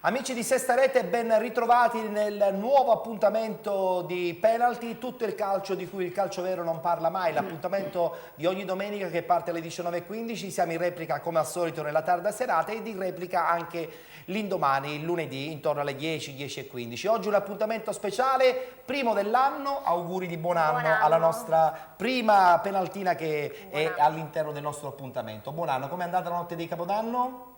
Amici di Sesta Rete, ben ritrovati nel nuovo appuntamento di Penalty, tutto il calcio di cui il calcio vero non parla mai, l'appuntamento di ogni domenica che parte alle 19:15, siamo in replica come al solito nella tarda serata ed in replica anche l'indomani, il lunedì, intorno alle 10, 10:15. Oggi un appuntamento speciale, primo dell'anno, auguri di buon anno alla nostra prima penaltina che è all'interno del nostro appuntamento. Buon anno, com'è andata la notte di Capodanno?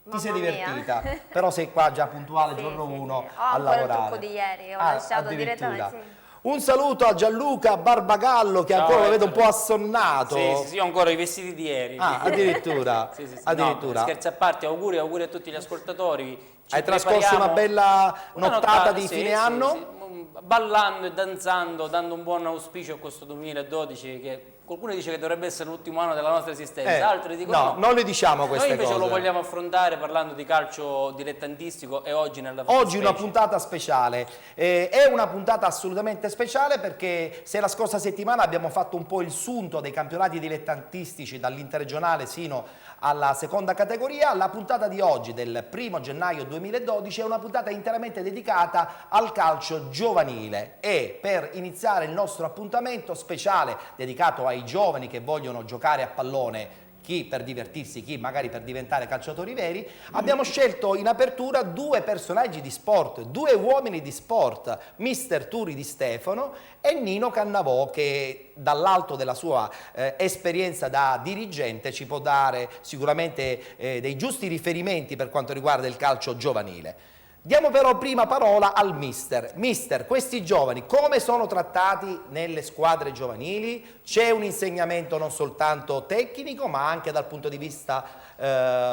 Ti sei divertita, però sei qua già puntuale, giorno 1 a lavorare. Ho il trucco di ieri, ho lasciato direttamente. Sì. Un saluto a Gianluca Barbagallo che ancora lo vedo un po' assonnato. Sì, ho ancora i vestiti di ieri. Ah, addirittura. Addirittura. No, scherzi a parte, auguri a tutti gli ascoltatori. Hai trascorso una bella nottata di fine anno? Ballando e danzando, dando un buon auspicio a questo 2012 che qualcuno dice che dovrebbe essere l'ultimo anno della nostra esistenza, altri dicono no, non le diciamo queste cose. Noi invece lo vogliamo affrontare parlando di calcio dilettantistico e oggi nella Oggi una puntata speciale, è una puntata assolutamente speciale perché se la scorsa settimana abbiamo fatto un po' il sunto dei campionati dilettantistici dall'interregionale sino alla seconda categoria, la puntata di oggi del 1° gennaio 2012 è una puntata interamente dedicata al calcio giovanile e per iniziare il nostro appuntamento speciale dedicato ai giovani che vogliono giocare a pallone, chi per divertirsi, chi magari per diventare calciatori veri, abbiamo scelto in apertura due personaggi di sport, due uomini di sport, Mister Turi Di Stefano e Nino Cannavò, che dall'alto della sua esperienza da dirigente ci può dare sicuramente dei giusti riferimenti per quanto riguarda il calcio giovanile. Diamo però prima parola al mister. Mister, questi giovani come sono trattati nelle squadre giovanili? C'è un insegnamento non soltanto tecnico ma anche dal punto di vista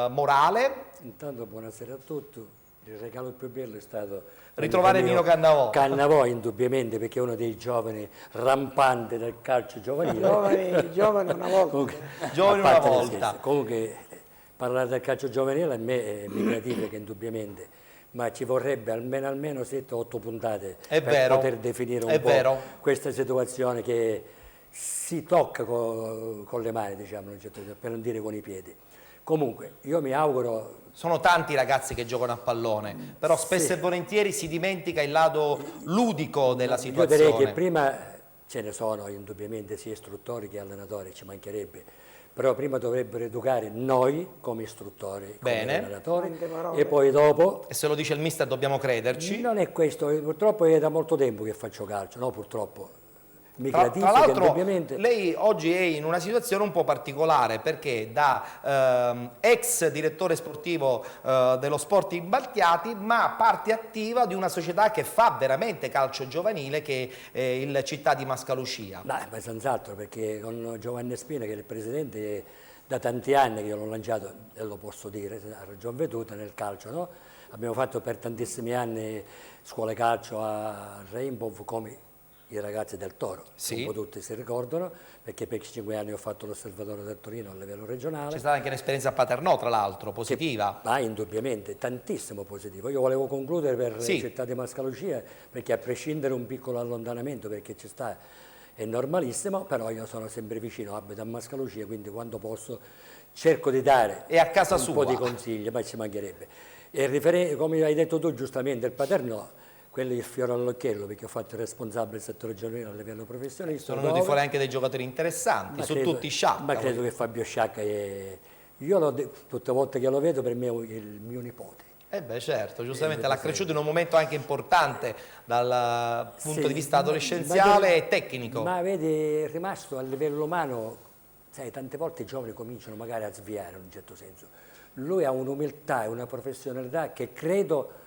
morale? Intanto buonasera a tutti, il regalo più bello è stato ritrovare Nino Cannavò. Cannavò indubbiamente perché è uno dei giovani rampanti del calcio giovanile. Giovani una volta. Giovani una volta. Comunque parlare del calcio giovanile a me mi gratifica indubbiamente. Ma ci vorrebbe almeno 7-8 puntate poter definire un po' questa situazione che si tocca con le mani, diciamo, per non dire con i piedi. Comunque, io mi auguro... Sono tanti ragazzi che giocano a pallone, però spesso e volentieri si dimentica il lato ludico della situazione. Io direi che prima ce ne sono indubbiamente sia istruttori che allenatori, ci mancherebbe. Però prima dovrebbero educare noi come istruttori, come allenatori, e poi dopo... E se lo dice il mister dobbiamo crederci? Non è questo, purtroppo è da molto tempo che faccio calcio, no purtroppo. Tra l'altro lei oggi è in una situazione un po' particolare perché da ex direttore sportivo dello Sporting Battiati ma parte attiva di una società che fa veramente calcio giovanile che è il Città di Mascalucia. Ma senz'altro perché con Giovanni Spina che è il presidente da tanti anni che io l'ho lanciato e lo posso dire a ragion veduta nel calcio, no? Abbiamo fatto per tantissimi anni scuole calcio a Rainbow come i ragazzi del Toro, un po' tutti si ricordano, perché per 5 anni ho fatto l'osservatore del Torino a livello regionale. C'è stata anche un'esperienza a Paternò, tra l'altro, positiva. Indubbiamente, tantissimo positivo. Io volevo concludere per la Città di Mascalucia, perché a prescindere un piccolo allontanamento, perché ci sta, è normalissimo, però io sono sempre vicino, abito a Mascalucia, quindi quando posso cerco di dare un po' di consigli, ma ci mancherebbe. E come hai detto tu giustamente, il Paternò, quello è il fiore all'occhiello perché ho fatto il responsabile del settore giovanile a livello professionista. Sono venuti fuori anche dei giocatori interessanti, su tutti Sciacca. Ma credo che Fabio Sciacca, io tutte le volte che lo vedo per me è il mio nipote. Certo, giustamente l'ha cresciuto in un momento anche importante dal punto di vista adolescenziale e tecnico. Ma vedi, è rimasto a livello umano, sai, tante volte i giovani cominciano magari a sviare in un certo senso. Lui ha un'umiltà e una professionalità che credo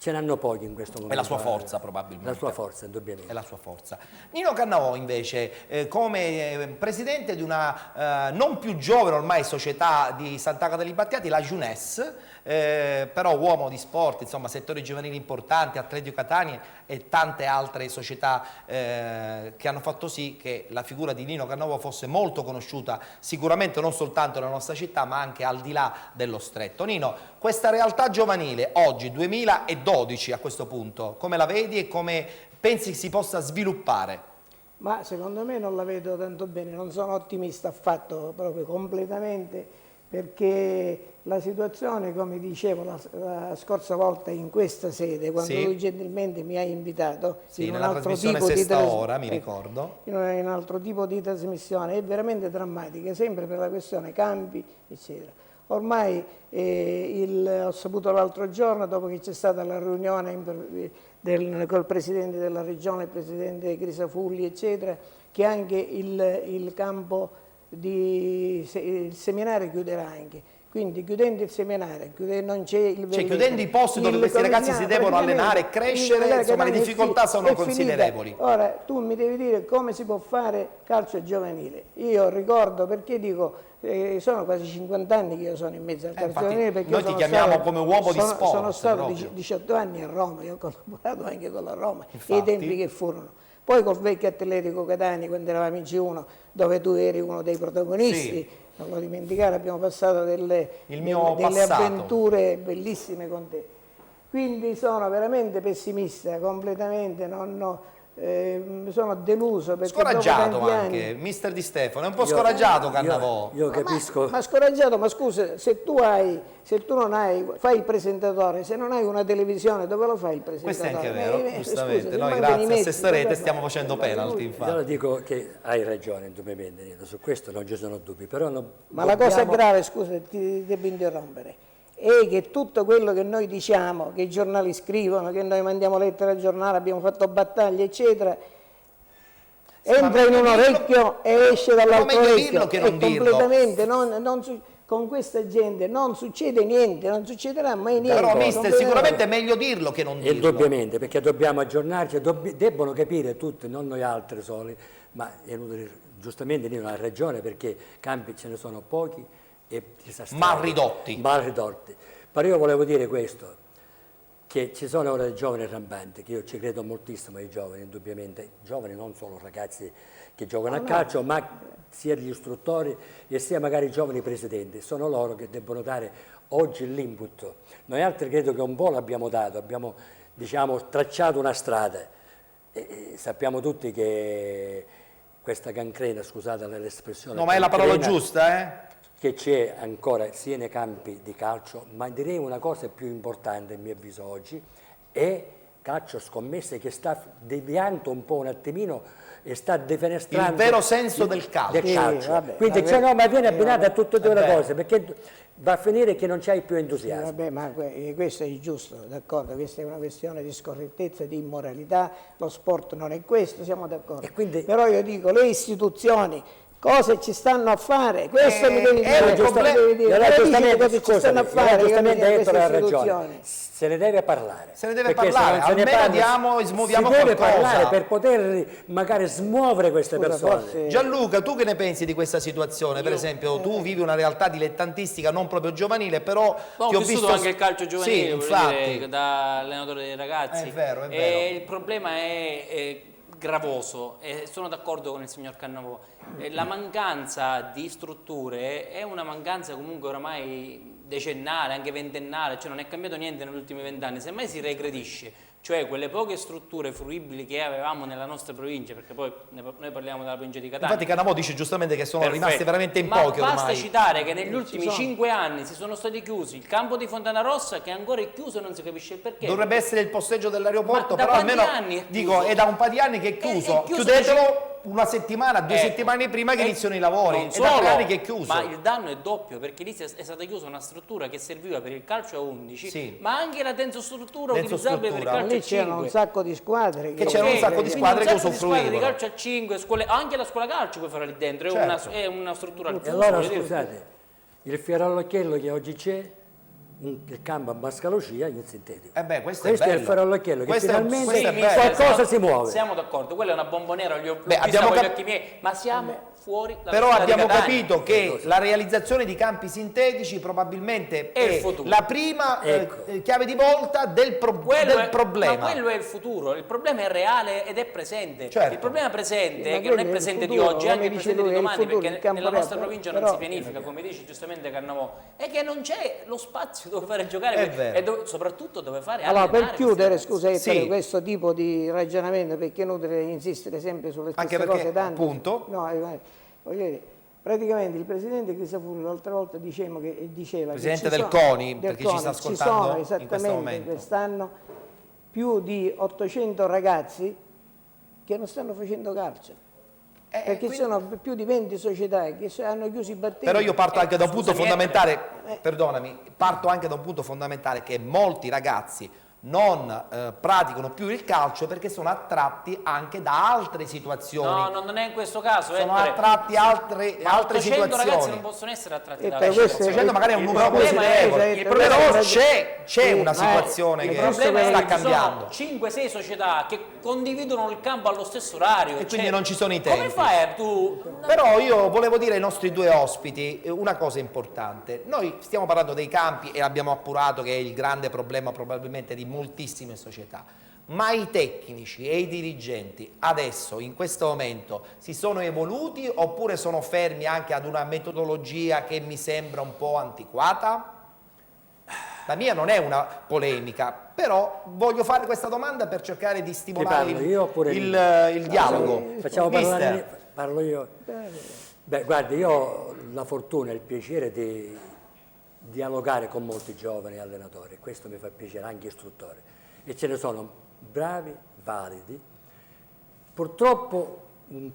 ce n'hanno pochi in questo momento. È la sua forza probabilmente. La sua forza, indubbiamente. È la sua forza. Nino Cannavò invece, come presidente di una non più giovane ormai società di Sant'Agata dei Battiati, la Jeunesse, però uomo di sport, insomma settori giovanili importanti, Atletico Catania e tante altre società che hanno fatto sì che la figura di Nino Cannavò fosse molto conosciuta sicuramente non soltanto nella nostra città ma anche al di là dello stretto. Nino, questa realtà giovanile oggi, 2012 a questo punto, come la vedi e come pensi si possa sviluppare? Ma secondo me non la vedo tanto bene, non sono ottimista affatto, proprio completamente, perché la situazione, come dicevo la scorsa volta in questa sede, quando Sì. lui gentilmente mi ha invitato Sì, in un nella altro trasmissione tipo di Sesta Ora, mi ricordo. in un altro tipo di trasmissione, è veramente drammatica, sempre per la questione campi, eccetera. Ormai ho saputo l'altro giorno, dopo che c'è stata la riunione col Presidente della Regione, il Presidente Crisafulli, eccetera, che anche il campo il seminario chiuderà anche. Quindi chiudendo il seminario, non c'è il chiudendo i posti dove questi ragazzi si devono allenare e crescere, insomma le difficoltà sono considerevoli. Ora tu mi devi dire come si può fare calcio giovanile. Io ricordo, perché dico, sono quasi 50 anni che io sono in mezzo al calcio giovanile, perché noi ti chiamiamo come uomo di sport. Sono stato proprio. 18 anni a Roma, io ho collaborato anche con la Roma, Infatti. e i tempi che furono. Poi col vecchio Atletico Catania, quando eravamo in C1, dove tu eri uno dei protagonisti, Sì. non lo dimenticare, abbiamo passato delle passato. avventure bellissime con te. Quindi sono veramente pessimista, completamente, sono deluso. Perché Scoraggiato dopo tanti anche, anni, mister Di Stefano, è un po' scoraggiato Cannavò. Io capisco. ma scoraggiato, ma scusa, se tu non hai, fai il presentatore, se non hai una televisione, dove lo fai il Questo è presentatore? anche vero, giustamente. Scusa, Noi ti grazie mancano i a mezzi, Sestarete dove stiamo fai? facendo penalty, Io infatti. dico che hai ragione, indubbiamente, Nino, su questo non ci sono dubbi, però Ma la cosa grave, scusa, ti devo interrompere, è che tutto quello che noi diciamo, che i giornali scrivono, che noi mandiamo lettere al giornale, abbiamo fatto battaglie, eccetera, entra in un orecchio e esce dall'altro meglio orecchio. dirlo che non E dirlo. completamente, con questa gente non succede niente, non succederà mai niente. Però mister, Completamente. sicuramente è meglio dirlo che non dirlo. Indubbiamente, perché dobbiamo aggiornarci, debbono capire tutti, non noi altri soli, ma giustamente Nino ha ragione, perché campi ce ne sono pochi e disastrati. Mal ridotti. Mal ridotti. Però io volevo dire questo, che ci sono ora dei giovani rampanti, che io ci credo moltissimo ai giovani, indubbiamente, giovani non solo ragazzi che giocano a calcio, ma sia gli istruttori e sia magari i giovani presidenti, sono loro che debbono dare oggi l'input. Noi altri credo che un po' l'abbiamo dato, abbiamo tracciato una strada e sappiamo tutti che questa cancrena, scusate l'espressione, No, ma è la parola cancrena giusta, che c'è ancora sia nei campi di calcio, ma direi una cosa più importante, a mio avviso oggi, è calcio scommesse, che sta deviando un po' un attimino e sta defenestrando Il vero senso del calcio. Sì, vabbè, Quindi ma viene abbinata a tutte e due le cose, perché va a finire che non c'hai più Sì, entusiasmo. vabbè, ma questo è giusto, d'accordo, questa è una questione di scorrettezza, di immoralità, lo sport non è questo, siamo d'accordo. E quindi- Però io dico, le istituzioni, cosa ci stanno a fare? Questo mi devi è dire, un problema- devi dire. Allora, Cosa giustamente, ci stanno a fare? giustamente queste Ettore ha ragione, istituzioni? se ne deve parlare. Se ne deve Perché parlare, se non se ne almeno parla, diamo e smuoviamo si deve qualcosa. parlare per poter magari smuovere queste Scusa, persone. forse- Gianluca, tu che ne pensi di questa situazione? Per esempio, tu vivi una realtà dilettantistica non proprio giovanile, però Ho ti ho vissuto visto anche il calcio giovanile, Sì, voglio infatti. dire, da allenatore dei ragazzi. È vero, è E vero. il problema è gravoso e sono d'accordo con il signor Cannavò. La mancanza di strutture è una mancanza comunque oramai decennale, anche ventennale, cioè non è cambiato niente negli ultimi 20 anni, semmai si regredisce. Cioè quelle poche strutture fruibili che avevamo nella nostra provincia, perché poi noi parliamo della provincia di Catania. Infatti Cannavò dice giustamente che sono Perfetto. rimasti veramente in Ma pochi basta ormai. citare che negli ultimi 5 anni si sono stati chiusi il campo di Fontana Rossa, che ancora è chiuso e non si capisce il perché. Dovrebbe essere il posteggio dell'aeroporto, Ma da però quanti almeno anni è dico, chiuso? è da un paio di anni che è chiuso. È chiuso Chiudetelo una settimana, 2 Ecco. settimane prima che E iniziano i lavori. non È da 3 solo, anni che è chiuso. ma il danno è doppio, perché lì è stata chiusa una struttura che serviva per il calcio a 11, Sì. ma anche la tensostruttura Tensostruttura. utilizzabile per il Ma calcio a lì c'erano 5. un sacco di squadre Che c'erano un sacco di Quindi squadre che un sacco di squadre di usufruivano. calcio a 5, anche la scuola calcio puoi fare lì dentro, è, Certo. una struttura al E chiuso, allora voglio dire. scusate, il fiore all'occhiello che oggi c'è, il campo a Mascalocia in sintetico. Questo Questo è il bello. fiore all'occhiello, che Questo è- finalmente questo è bello. qualcosa si muove. Siamo d'accordo, quella è una bomboniera, l'ho Beh, vista abbiamo con gli cap- occhi miei, ma siamo fuori dalla Però città di abbiamo Catania. capito che la realizzazione di campi sintetici probabilmente È il è futuro. la prima Ecco. chiave di volta del problema. Ma quello è il futuro, il problema è reale ed è presente. Certo. Il problema presente, Ma che non quello è è il presente di futuro, oggi, è anche come dice presente di lui, è il domani, futuro, il perché campo nella nostra reale, provincia però- non si pianifica, come dice giustamente Cannavò, è che non c'è lo spazio dove fare giocare È vero. e soprattroprio dove fare Allora, per allenare chiudere, queste scusa, Ettore, Sì. questo tipo di ragionamento, perché è inutile insistere sempre sulle Anche stesse perché, cose tanto. appunto- No, voglio dire, Praticamente il presidente Crisafulli l'altra volta diceva Presidente che del CONI, per chi ci sta ascoltando in questo ci sono esattamente momento. quest'anno più di 800 ragazzi che non stanno facendo calcio. Perché quindi- ci sono più di 20 società che hanno chiuso i battenti. Però io parto anche da un punto scusami, fondamentale, perdonami, parto anche da un punto fondamentale che molti ragazzi non praticano più il calcio perché sono attratti anche da altre situazioni. No, non è in questo caso. Sono Ettore. attratti altre 800 situazioni. ragazzi non possono essere attratti E da per calcio. questo- 800 magari è un il numero problema positivo, è- però questo- c'è una ma situazione il che problema è sta che cambiando. Ci sono 5-6 società che condividono il campo allo stesso orario. E quindi non ci sono i tempi. Come fai tu? Però io volevo dire ai nostri due ospiti una cosa importante. Noi stiamo parlando dei campi e abbiamo appurato che è il grande problema probabilmente di moltissime società. Ma i tecnici e i dirigenti adesso, in questo momento, si sono evoluti oppure sono fermi anche ad una metodologia che mi sembra un po' antiquata? La mia non è una polemica, però voglio fare questa domanda per cercare di stimolare parlo io oppure il dialogo. Facciamo Mister. parlare, parlo io. Beh, guardi, io ho la fortuna e il piacere di dialogare con molti giovani allenatori, questo mi fa piacere, anche istruttori, e ce ne sono bravi, validi. Purtroppo,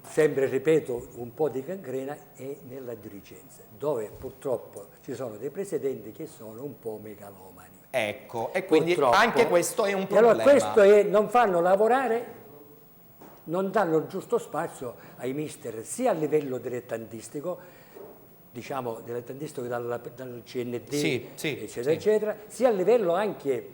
sempre ripeto, un po' di gangrena è nella dirigenza, dove purtroppo ci sono dei presidenti che sono un po' megalomani. Ecco, e quindi Purtroppo. anche questo è un E problema. allora questo è, non fanno lavorare, non danno il giusto spazio ai mister, sia a livello dilettantistico, diciamo dilettantistico dal CND, Sì, eccetera, sì. eccetera, sia a livello anche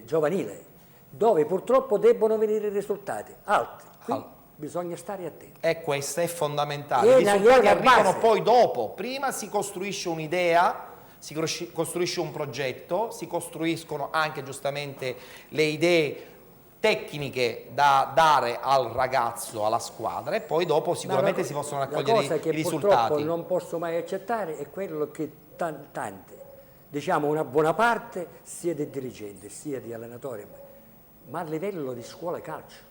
giovanile, dove purtroppo debbono venire risultati alti. Qui bisogna stare attenti. E questo è fondamentale. I È risultati una arrivano base. poi dopo. Prima si costruisce un'idea, si costruisce un progetto, si costruiscono anche giustamente le idee tecniche da dare al ragazzo, alla squadra, e poi dopo sicuramente si possono raccogliere La cosa che i purtroppo risultati. non posso mai accettare è quello che tanti, diciamo una buona parte, sia dei dirigenti sia di allenatori, ma a livello di scuola calcio,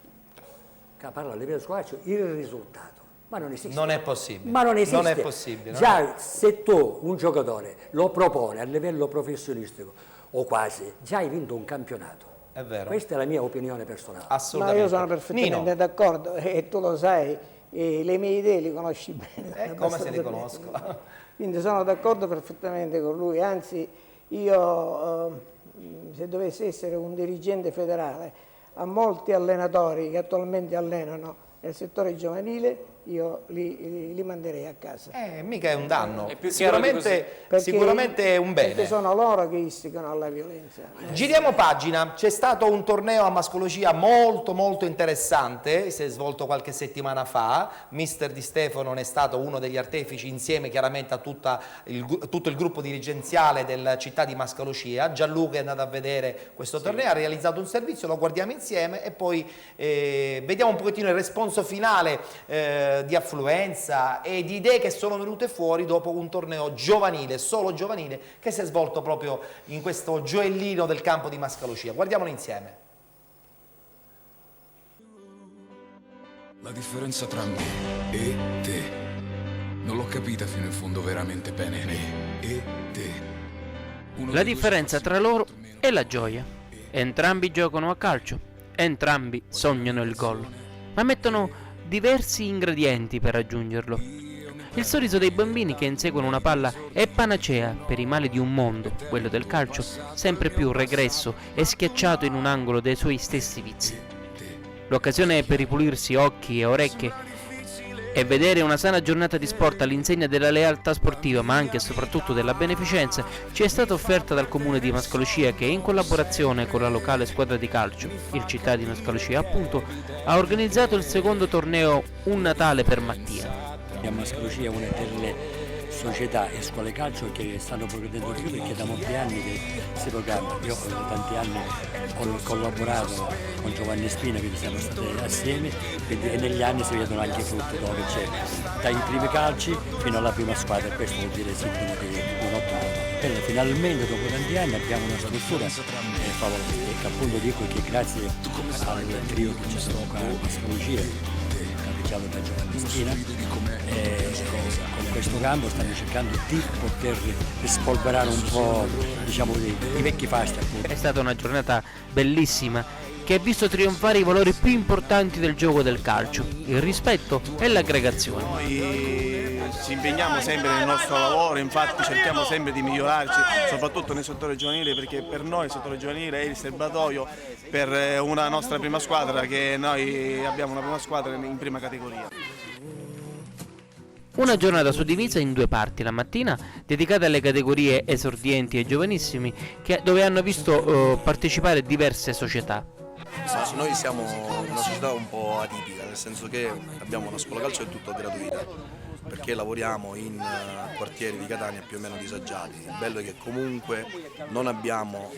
parlo a livello di scuola calcio, il risultato, ma non esiste. Non è possibile. Ma non esiste. Non è possibile. Già se tu, un giocatore, lo propone a livello professionistico o quasi, già hai vinto un campionato. È vero. Questa è la mia opinione personale. Ma Assolutamente. io sono perfettamente Nino, d'accordo e tu lo sai, e le mie idee le conosci bene. come se abbastanza li bene. conosco. Quindi sono d'accordo perfettamente con lui, anzi io se dovessi essere un dirigente federale, a molti allenatori che attualmente allenano nel settore giovanile, io li manderei a casa. Mica è un danno. È più chiaro di Sicuramente è un bene. Perché sono loro che istigano alla violenza. Giriamo pagina, c'è stato un torneo a mascologia molto molto interessante, si è svolto qualche settimana fa, Mister Di Stefano ne è stato uno degli artefici insieme chiaramente a tutto il gruppo dirigenziale della città di Mascalocia. Gianluca è andato a vedere questo torneo, ha realizzato un servizio, lo guardiamo insieme e poi vediamo un pochettino il responso finale di affluenza e di idee che sono venute fuori dopo un torneo giovanile, solo giovanile, che si è svolto proprio in questo gioiellino del campo di Mascalocia. Guardiamolo insieme. La differenza tra me e te non l'ho capita fino in fondo veramente bene. Me e te. La differenza tra loro è la gioia. Entrambi giocano a calcio, entrambi sognano il gol, ma mettono diversi ingredienti per raggiungerlo. Il sorriso dei bambini che inseguono una palla è panacea per i mali di un mondo, quello del calcio, sempre più regresso e schiacciato in un angolo dei suoi stessi vizi. L'occasione per ripulirsi occhi e orecchie e vedere una sana giornata di sport all'insegna della lealtà sportiva, ma anche e soprattutto della beneficenza, ci è stata offerta dal comune di Mascalocia, che in collaborazione con la locale squadra di calcio, il Città di Mascalocia appunto, ha organizzato il secondo torneo Un Natale per Mattia. A Mascalocia è una delle società e scuole calcio che stanno progredendo più, perché da molti anni che si programma. Io da tanti anni ho collaborato con Giovanni Spina, quindi siamo stati assieme, e negli anni si vedono anche i frutti, dove c'è dai primi calci fino alla prima squadra, e questo vuol dire sintomo di un ottimo lavoro. Finalmente dopo tanti anni abbiamo una struttura favolosa, e appunto dico che grazie al trio che c'è stato qua a Mascalocia, iniziato da Giovanni Spina e con questo campo stanno cercando di poter rispolverare un po', diciamo, i vecchi fasti, appunto. È stata una giornata bellissima che ha visto trionfare i valori più importanti del gioco del calcio, il rispetto e l'aggregazione. Noi ci impegniamo sempre nel nostro lavoro, infatti cerchiamo sempre di migliorarci, soprattutto nel settore giovanile, perché per noi il settore giovanile è il serbatoio per una nostra prima squadra, che noi abbiamo una prima squadra in prima categoria. Una giornata suddivisa in due parti, la mattina dedicata alle categorie esordienti e giovanissimi, dove hanno visto partecipare diverse società. Noi siamo una società un po' atipica, nel senso che abbiamo una scuola calcio e tutto gratuita, perché lavoriamo in quartieri di Catania più o meno disagiati. Il bello è che comunque non abbiamo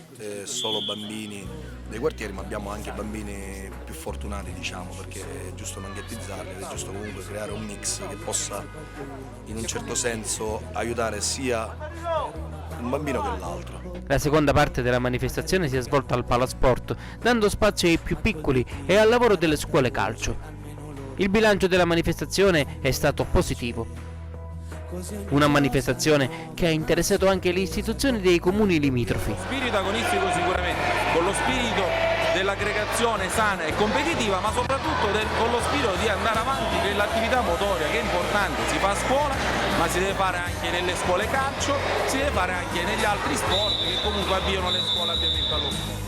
solo bambini dei quartieri, ma abbiamo anche bambini più fortunati, diciamo, perché è giusto mangettizzarli ed è giusto comunque creare un mix che possa in un certo senso aiutare sia un bambino che l'altro. La seconda parte della manifestazione si è svolta al Palasport, dando spazio ai più piccoli e al lavoro delle scuole calcio. Il bilancio della manifestazione è stato positivo. Una manifestazione che ha interessato anche le istituzioni dei comuni limitrofi. Spirito agonistico sicuramente, con lo spirito dell'aggregazione sana e competitiva, ma soprattutto con lo spirito di andare avanti nell'attività motoria, che è importante, si fa a scuola, ma si deve fare anche nelle scuole calcio, si deve fare anche negli altri sport che comunque avviano le scuole ovviamente allo sport.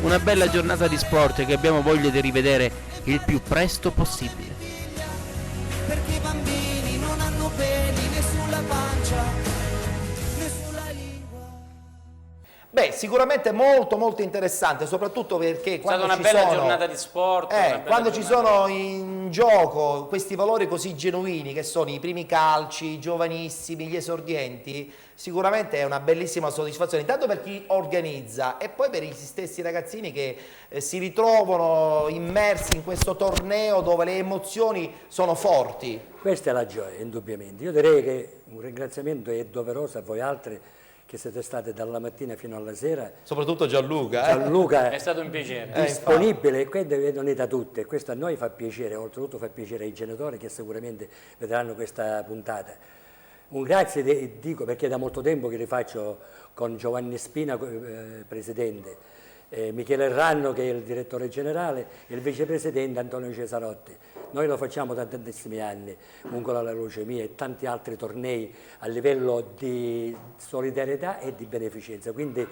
Una bella giornata di sport che abbiamo voglia di rivedere il più presto possibile. Perché i bambini non hanno peli né sulla pancia né sulla lingua. Beh, sicuramente molto interessante, soprattutto perché È stata una bella giornata di sport. quando ci sono in gioco questi valori così genuini che sono i primi calci, i giovanissimi, gli esordienti, sicuramente è una bellissima soddisfazione, intanto per chi organizza e poi per gli stessi ragazzini che si ritrovano immersi in questo torneo dove le emozioni sono forti. Questa è la gioia, indubbiamente. Io direi che un ringraziamento è doveroso a voi altri che siete state dalla mattina fino alla sera. Soprattutto Gianluca. Gianluca è stato un piacere. Disponibile, e questo non è da tutte, questo a noi fa piacere, oltretutto fa piacere ai genitori che sicuramente vedranno questa puntata. Un grazie dico perché è da molto tempo che li faccio con Giovanni Spina, presidente, Michele Ranno che è il direttore generale e il vicepresidente Antonio Cesarotti. Noi lo facciamo da tantissimi anni, Mungola alla leucemia e tanti altri tornei a livello di solidarietà e di beneficenza. Quindi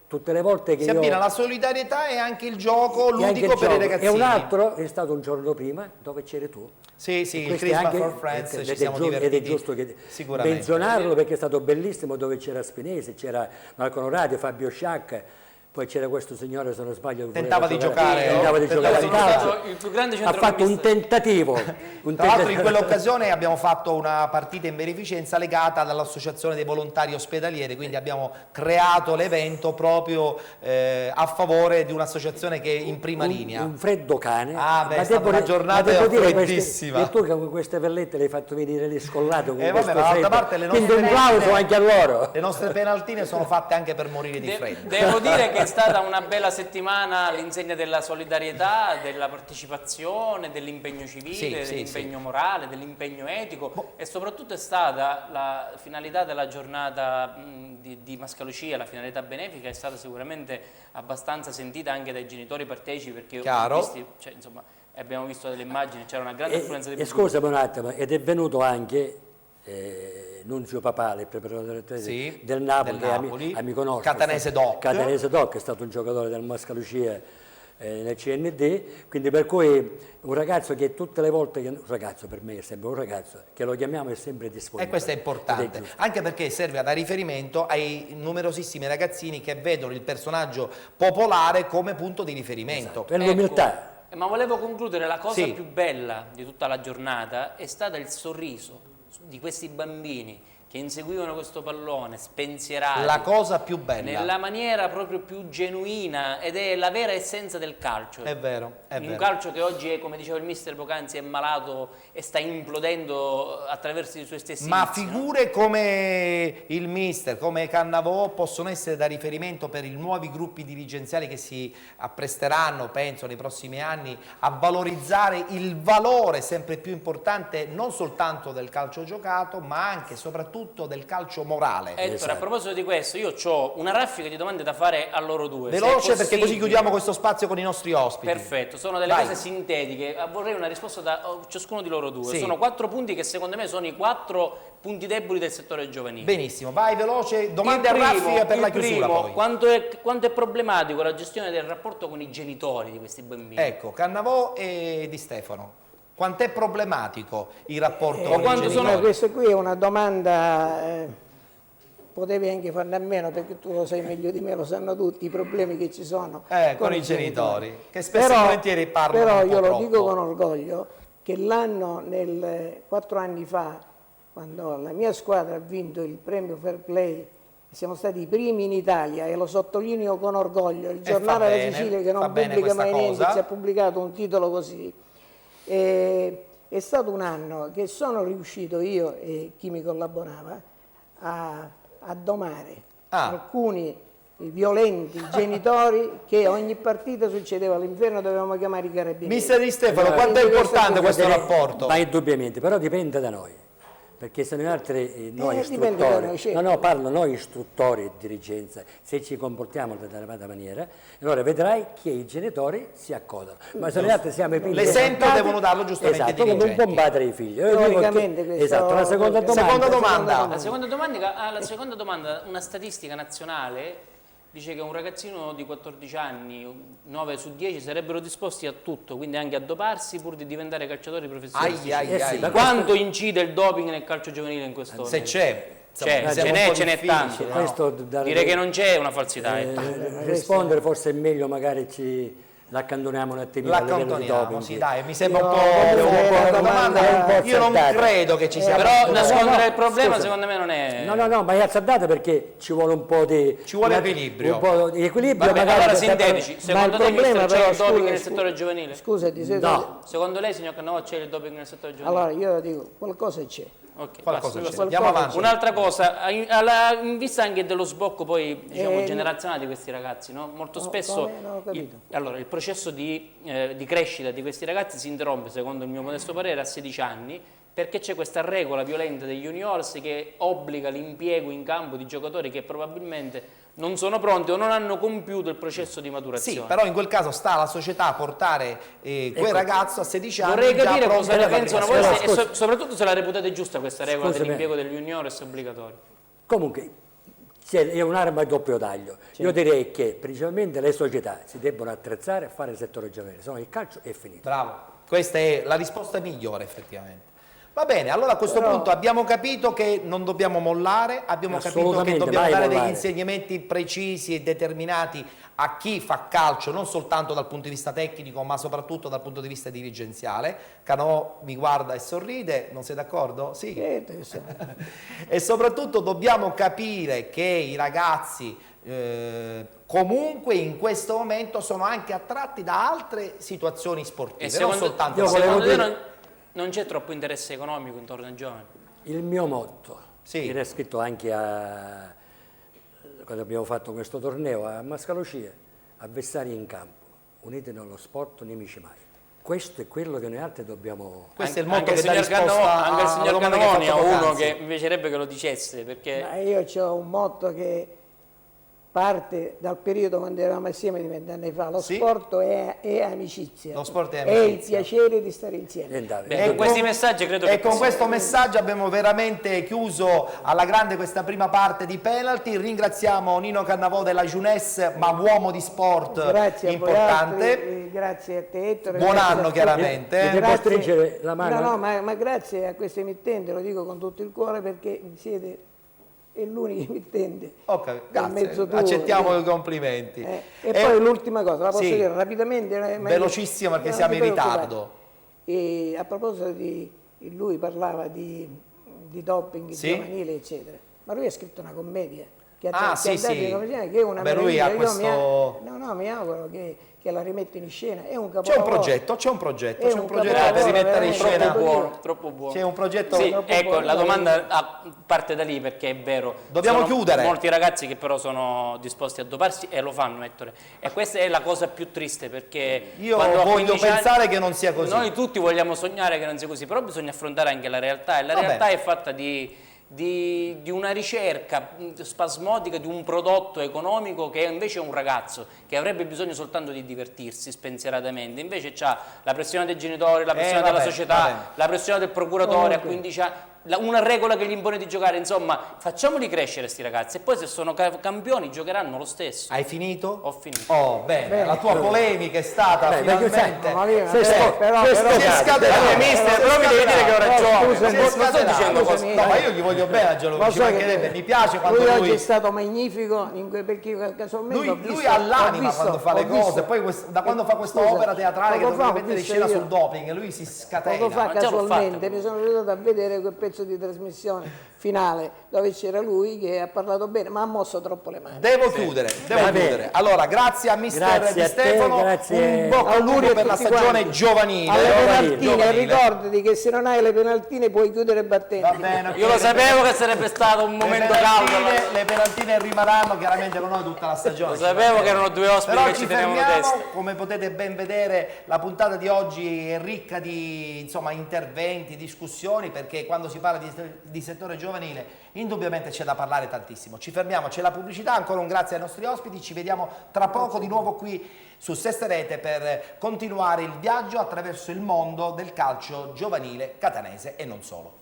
tutte le volte che si abbina la solidarietà e anche il gioco ludico per i ragazzini. E un altro è stato un giorno prima dove c'eri tu. Sì, il Christmas for Friends, ci siamo divertiti. Ed è giusto che menzionarlo perché è stato bellissimo, dove c'era Spinesi, c'era Marco Onorario, Fabio Sciacca. Poi c'era questo signore, se non sbaglio, tentava di giocare al calcio. Il più grande ha fatto un tentativo. Tra l'altro in quell'occasione abbiamo fatto una partita in beneficenza legata all'associazione dei volontari ospedalieri, quindi abbiamo creato l'evento proprio a favore di un'associazione che è in prima linea. Un freddo cane. È stata una giornata freddissima. E tu con queste perlette le hai fatto venire le scollato con questo dall'altra parte quindi un plauso anche a loro. Le nostre penaltine sono fatte anche per morire di freddo. Devo dire che è stata una bella settimana all'insegna della solidarietà, della partecipazione, dell'impegno civile, dell'impegno morale, dell'impegno etico e soprattutto è stata la finalità della giornata di Mascalucia, la finalità benefica è stata sicuramente abbastanza sentita anche dai genitori partecipi perché abbiamo visto delle immagini, c'era una grande affluenza di pubblico. Scusami un attimo, ed è venuto anche Nunzio Papale, il preparatore del Napoli, amico nostro. Catanese Doc, è stato un giocatore del Mascalucia nel CND, quindi per cui un ragazzo che tutte le volte, un ragazzo per me è sempre un ragazzo, che lo chiamiamo è sempre disponibile. E questo è importante, anche perché serve da riferimento ai numerosissimi ragazzini che vedono il personaggio popolare come punto di riferimento. Per l'umiltà. Ma volevo concludere, la cosa più bella di tutta la giornata è stata il sorriso di questi bambini che inseguivano questo pallone spensierati, La cosa più bella. nella maniera proprio più genuina, ed è la vera essenza del calcio. È vero, è Un vero. calcio che oggi è, come diceva il mister poc'anzi, è malato e sta implodendo attraverso i suoi stessi Ma vizi, no? figure come il mister, come Cannavò possono essere da riferimento per i nuovi gruppi dirigenziali che si appresteranno, penso, nei prossimi anni a valorizzare il valore sempre più importante non soltanto del calcio giocato, ma anche e soprattutto del calcio morale. Ettore, a proposito di questo, io ho una raffica di domande da fare a loro due. se è Veloce perché così possibile. chiudiamo questo spazio con i nostri ospiti. Perfetto, sono delle Vai. cose sintetiche, vorrei una risposta da ciascuno di loro due. Sì. Sono 4 punti che secondo me sono i 4 punti deboli del settore giovanile. Benissimo, vai veloce, domande Il a primo- raffica per la il chiusura primo, poi. quanto è problematico la gestione del rapporto con i genitori di questi bambini? Ecco, Cannavò e Di Stefano. Quant'è problematico il rapporto con i quanto genitori? sono- Questa qui è una domanda, potevi anche farne a meno perché tu lo sai meglio di me, lo sanno tutti i problemi che ci sono Con i genitori, che spesso e volentieri parlano Però un po' io lo troppo. dico con orgoglio che l'anno, 4 anni fa, quando la mia squadra ha vinto il premio Fair Play, siamo stati i primi in Italia e lo sottolineo con orgoglio, il giornale fa della bene, Sicilia che fa non bene pubblica questa mai niente, cosa. ci ha pubblicato un titolo così. È stato un anno che sono riuscito io e chi mi collaborava a domare alcuni violenti genitori che ogni partita succedeva all'inferno, dovevamo chiamare i carabinieri. Mister Di Stefano, quanto è importante questo rapporto? Ma indubbiamente, però dipende da noi. Perché se noi altri, noi dipende da noi, istruttori, certo. parlo noi istruttori e dirigenza, se ci comportiamo in determinata maniera, allora vedrai che i genitori si accodano. Ma se noi altri siamo i primi. L'esempio risultati, devono darlo giustamente i esatto, come un dirigenti. buon padre ai figli. Io dico Teoricamente che- questo- esatto, la seconda domanda. La seconda domanda, una statistica nazionale dice che un ragazzino di 14 anni, 9 su 10, sarebbero disposti a tutto, quindi anche a doparsi pur di diventare calciatori professionisti. Ai. Quanto incide il doping nel calcio giovanile in questo Se c'è. C'è, insomma, ce un n'è, po' ce n'è difficile, tanto. no? Questo dare- Dire che non c'è è una falsità. rispondere forse è meglio, magari ci l'accantoniamo un attimino. a livello di L'accantoniamo, doping. sì, dai, mi sembra un Io po' voglio fare una una domanda. domanda Io non azzardata. credo che ci sia Però molto- nascondere il problema scusa. secondo me non è... No, ma è azzardata perché ci vuole un po' di... Ci vuole equilibrio. Un po' di equilibrio. Vabbè, magari allora per- sintetici, Ma secondo il te problema mister, c'è però, il doping scusa, nel settore giovanile? Scusati, se No. Secondo lei, signor Cannavò, c'è il doping nel settore giovanile? allora io dico qualcosa c'è. Ok, Qualcosa basta. c'è. Andiamo avanti. Un'altra cosa, in vista anche dello sbocco poi diciamo generazionale di questi ragazzi, no? Molto spesso come? Non ho capito. il processo di crescita di questi ragazzi si interrompe, secondo il mio modesto parere, a 16 anni, perché c'è questa regola violenta degli juniors che obbliga l'impiego in campo di giocatori che probabilmente non sono pronti o non hanno compiuto il processo di maturazione. Sì, però in quel caso sta alla società a portare quel ragazzo a 16 anni. Vorrei già capire pronto cosa ne per la pensano prima voi squadra. e soprattutto se la reputate giusta questa regola Scusami. dell'impiego degli juniors obbligatorio. Comunque, è un'arma a doppio taglio. Io direi che principalmente le società si debbono attrezzare a fare il settore giovanile, se no il calcio è finito. Bravo, questa è la risposta migliore effettivamente. Va bene, allora a questo punto abbiamo capito che non dobbiamo mollare, abbiamo capito che Assolutamente, dobbiamo mai dare mollare. degli insegnamenti precisi e determinati a chi fa calcio, non soltanto dal punto di vista tecnico, ma soprattutto dal punto di vista dirigenziale. Cannavò mi guarda e sorride, non sei d'accordo? Sì. E soprattutto dobbiamo capire che i ragazzi comunque in questo momento sono anche attratti da altre situazioni sportive, E non secondo, soltanto secondo te dire- non c'è troppo interesse economico intorno ai giovani? Il mio motto, Sì. era scritto anche quando abbiamo fatto questo torneo a Mascalocia, avversari in campo, uniti nello sport, nemici mai. Questo è quello che noi altri dobbiamo... Questo è il Anche motto che dà il signor risposta Anche il alla signor domanda che Cannavoni ha ha fatto uno poc'anzi. che mi piacerebbe che lo dicesse, perché... Ma io ho un motto che parte dal periodo quando eravamo assieme di 20 anni fa. Lo Sì. sport è amicizia. Lo sport è il amicizia. piacere di stare insieme. Beh, con questi messaggi credo che E con possiamo- questo messaggio abbiamo veramente chiuso alla grande questa prima parte di penalty. Ringraziamo Nino Cannavò della Junes, ma uomo di sport Grazie a voi importante. altri, grazie a te Ettore. Buon grazie anno, a tutti. chiaramente. Devo Grazie. stringere la mano? No, ma grazie a questo emittente, lo dico con tutto il cuore perché siete è l'unico emittente. Ok, dal grazie. mezzo tuo. Accettiamo i complimenti. E poi l'ultima cosa, la posso sì. dire rapidamente? Velocissimo perché non siamo ti in preoccupare. ritardo. E a proposito di lui parlava di di doping Sì? giovanile, eccetera. Ma lui ha scritto una commedia. Che sì, sì. che è una Beh, lui ha meraviglia. questo... Mi auguro che la rimetta in scena. È un C'è un capolavoro. progetto, c'è un progetto È un per capolavoro, rimettere in veramente. scena. Troppo buono, troppo buono. C'è un progetto... Sì, troppo ecco, buono. la domanda parte da lì perché è vero. Dobbiamo Sono chiudere. molti ragazzi che però sono disposti a doparsi e lo fanno, Ettore. E questa è la cosa più triste perché Io quando a voglio 15 anni- pensare che non sia così. Noi tutti vogliamo sognare che non sia così, però bisogna affrontare anche la realtà e la Vabbè. realtà è fatta di una ricerca spasmodica di un prodotto economico che invece è un ragazzo che avrebbe bisogno soltanto di divertirsi spensieratamente, invece c'ha la pressione dei genitori, la pressione della vabbè, società, vabbè. la pressione del procuratore a 15 anni, una regola che gli impone di giocare, insomma facciamoli crescere sti ragazzi e poi se sono campioni giocheranno lo stesso. Hai finito? Ho finito. Oh, bene, la tua polemica è stata finalmente... Si è scatenato. Mister, però mi devi dire che ho ragione. Scusa, Non sto dicendo cose. No, ma io gli voglio bene a Gianluca, Lo ci so mancherebbe, che mi piace quando lui oggi lui... è stato magnifico perché casualmente ho visto, Lui ha l'anima ho visto- quando fa le ho visto- cose, poi da quando fa questa Scusa, opera teatrale che poco fa dovrebbe ho mettere in visto scena io- sul doping, lui si scatena. Poco fa Ma già l'ho casualmente fatto. mi sono ritrovato a vedere quel pezzo di trasmissione finale dove c'era lui che ha parlato bene ma ha mosso troppo le mani. Devo chiudere. Allora, grazie a mister Grazie Di a te, Stefano, grazie. un bocca al lupo Auguri a per la tutti stagione quanti. giovanile. Alle Giovanile. penaltine, ricordati che se non hai le penaltine puoi chiudere battendo. Va bene, ok. Io lo sapevo che sarebbe stato un momento caldo. Le penaltine rimarranno chiaramente con noi tutta la stagione. Lo sapevo che erano due ospiti Però che ci ci tenevano fermiamo, testa. come potete ben vedere la puntata di oggi è ricca di interventi, discussioni, perché quando si parla di settore giovanile indubbiamente c'è da parlare tantissimo. Ci fermiamo, c'è la pubblicità, ancora un grazie ai nostri ospiti, ci vediamo tra poco di nuovo qui su Sesta Rete per continuare il viaggio attraverso il mondo del calcio giovanile catanese e non solo.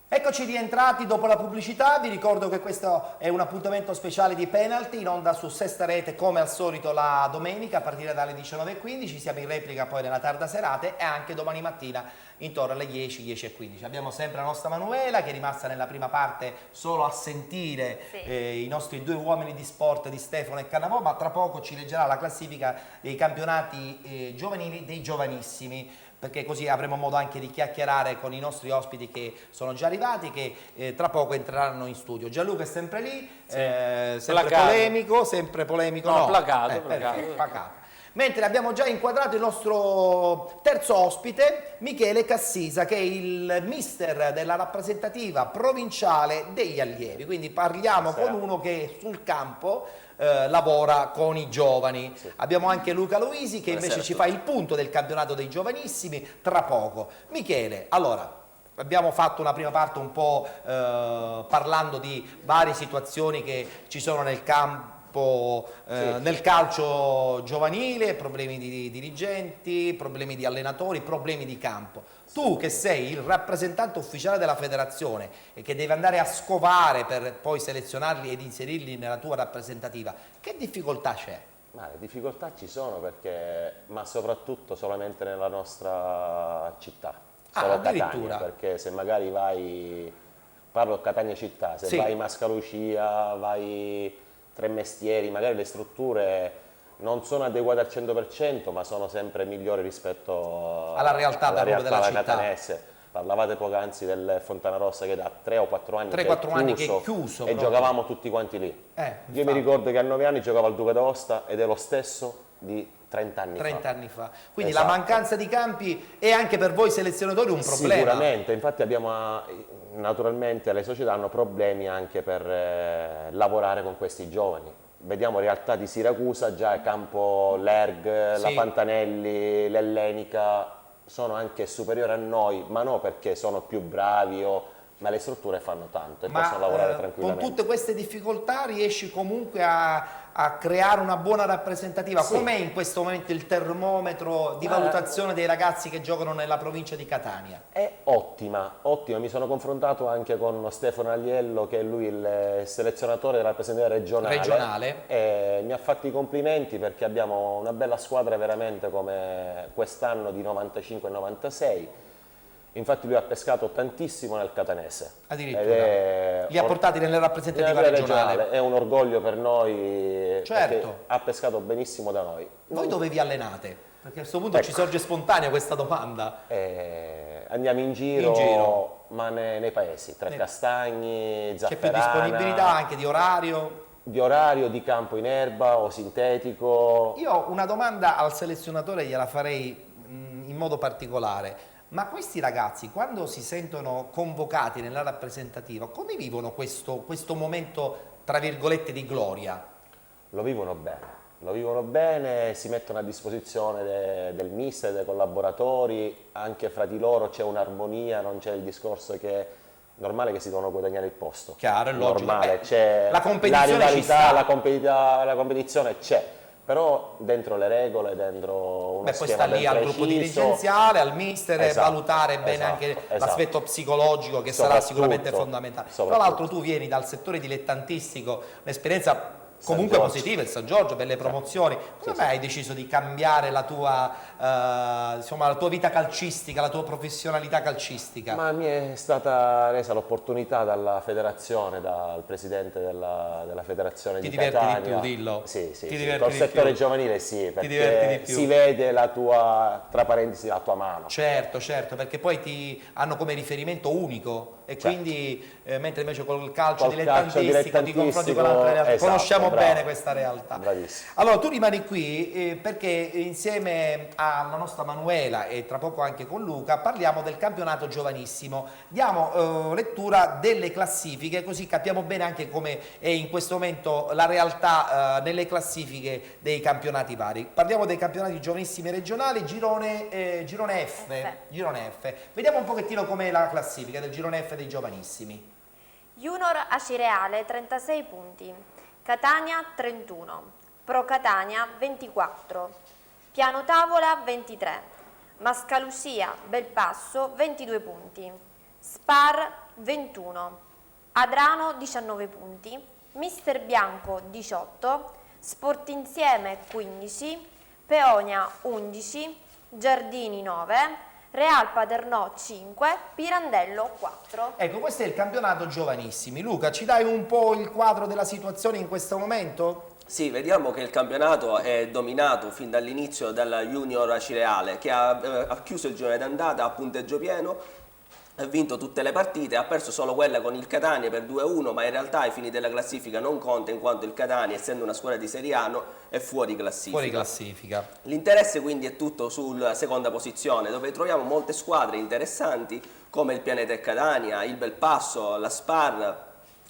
Eccoci rientrati dopo la pubblicità, vi ricordo che questo è un appuntamento speciale di Penalty in onda su Sesta Rete come al solito la domenica a partire dalle 19:15, siamo in replica poi nella tarda serata e anche domani mattina intorno alle 10, 10:15. Abbiamo sempre la nostra Manuela che è rimasta nella prima parte solo a sentire i nostri due uomini di sport di Stefano e Cannavò, ma tra poco ci leggerà la classifica dei campionati giovanili dei giovanissimi, perché così avremo modo anche di chiacchierare con i nostri ospiti che sono già arrivati, che tra poco entreranno in studio. Gianluca è sempre lì, sempre polemico, No, placato. pacato. Mentre abbiamo già inquadrato il nostro terzo ospite, Michele Cassisa, che è il mister della rappresentativa provinciale degli allievi, quindi parliamo con uno che sul campo lavora con i giovani. Sì. Abbiamo anche Luca Luisi che invece ci fa il punto del campionato dei giovanissimi tra poco. Michele, allora, abbiamo fatto una prima parte un po' parlando di varie situazioni che ci sono nel campo, nel calcio giovanile, problemi di dirigenti, problemi di allenatori, problemi di campo. Tu che sei il rappresentante ufficiale della federazione e che devi andare a scovare per poi selezionarli ed inserirli nella tua rappresentativa, che difficoltà c'è? Ma le difficoltà ci sono ma soprattutto solamente nella nostra città, solo Catania, perché se magari parlo Catania città, se vai Mascalucia, vai Tre Mestieri, magari le strutture non sono adeguate al 100%, ma sono sempre migliori rispetto alla realtà della città. Catanese. Parlavate poc'anzi del Fontana Rossa che da 3 o 4 anni, che è chiuso e giocavamo tutti quanti lì. Io mi ricordo che a 9 anni giocavo al Duca d'Aosta ed è lo stesso di 30 anni fa. Quindi la mancanza di campi è anche per voi selezionatori un problema? Sicuramente, infatti naturalmente le società hanno problemi anche per lavorare con questi giovani. Vediamo realtà di Siracusa, già campo l'Erg, la Pantanelli, l'Ellenica, sono anche superiori a noi, ma non perché sono più bravi ma le strutture fanno tanto e possono lavorare tranquillamente. Con tutte queste difficoltà riesci comunque a creare una buona rappresentativa. Com'è in questo momento il termometro di valutazione dei ragazzi che giocano nella provincia di Catania? È ottima. Mi sono confrontato anche con Stefano Agliello, che è lui il selezionatore della rappresentativa regionale. E mi ha fatto i complimenti perché abbiamo una bella squadra veramente come quest'anno di 95 e 96. Infatti lui ha pescato tantissimo nel catanese. Addirittura. Li ha portati nelle rappresentative regionali. È un orgoglio per noi, certo. Ha pescato benissimo da noi. Voi dove vi allenate? Perché a questo punto ci sorge spontanea questa domanda. Andiamo in giro, ma nei paesi, Trecastagni, Zafferana. C'è più disponibilità anche di orario? Di orario, di campo in erba o sintetico. Io una domanda al selezionatore gliela farei in modo particolare. Ma questi ragazzi, quando si sentono convocati nella rappresentativa, come vivono questo momento, tra virgolette, di gloria? Lo vivono bene, si mettono a disposizione del mister, dei collaboratori, anche fra di loro c'è un'armonia, non c'è il discorso che è normale che si devono guadagnare il posto. Chiaro, è logico. Normale, c'è la competizione, la rivalità, la competizione c'è. Però dentro le regole, dentro uno poi sta lì al gruppo dirigenziale, al mister, valutare bene anche l'aspetto psicologico che sarà sicuramente fondamentale. Tra l'altro tu vieni dal settore dilettantistico, un'esperienza comunque positiva, il San Giorgio, belle promozioni. Come mai hai deciso di cambiare la tua vita calcistica, la tua professionalità calcistica? Ma mi è stata resa l'opportunità dalla federazione, dal presidente della federazione di Catania. Ti diverti di più, dillo. Sì. Col settore giovanile sì, perché si vede la tua, tra parentesi, la tua mano. Certo, perché poi ti hanno come riferimento unico e quindi mentre invece col calcio dilettantistico ti confronti con altre realtà. Conosciamo bene questa realtà. Bravissimo. Allora tu rimani qui perché insieme alla nostra Manuela e tra poco anche con Luca parliamo del campionato giovanissimo. Diamo lettura delle classifiche così capiamo bene anche come è in questo momento la realtà nelle classifiche dei campionati vari. Parliamo dei campionati giovanissimi regionali, girone F. Vediamo un pochettino com'è la classifica del girone F dei giovanissimi. Junior Acireale 36 punti, Catania 31, Pro Catania 24, Piano Tavola 23, Mascalucia Belpasso 22 punti, Spar 21, Adrano 19 punti, Mister Bianco 18, Sportinsieme 15, Peonia 11, Giardini 9, Real Paternò 5, Pirandello 4. Ecco, questo è il campionato giovanissimi. Luca, ci dai un po' il quadro della situazione in questo momento? Sì, vediamo che il campionato è dominato fin dall'inizio dalla Junior Acireale, che ha chiuso il girone d'andata a punteggio pieno, ha vinto tutte le partite, ha perso solo quella con il Catania per 2-1, ma in realtà ai fini della classifica non conta in quanto il Catania, essendo una squadra di Serie A, è fuori classifica. L'interesse quindi è tutto sulla seconda posizione, dove troviamo molte squadre interessanti come il Pianeta Catania, il Belpasso, la Spar,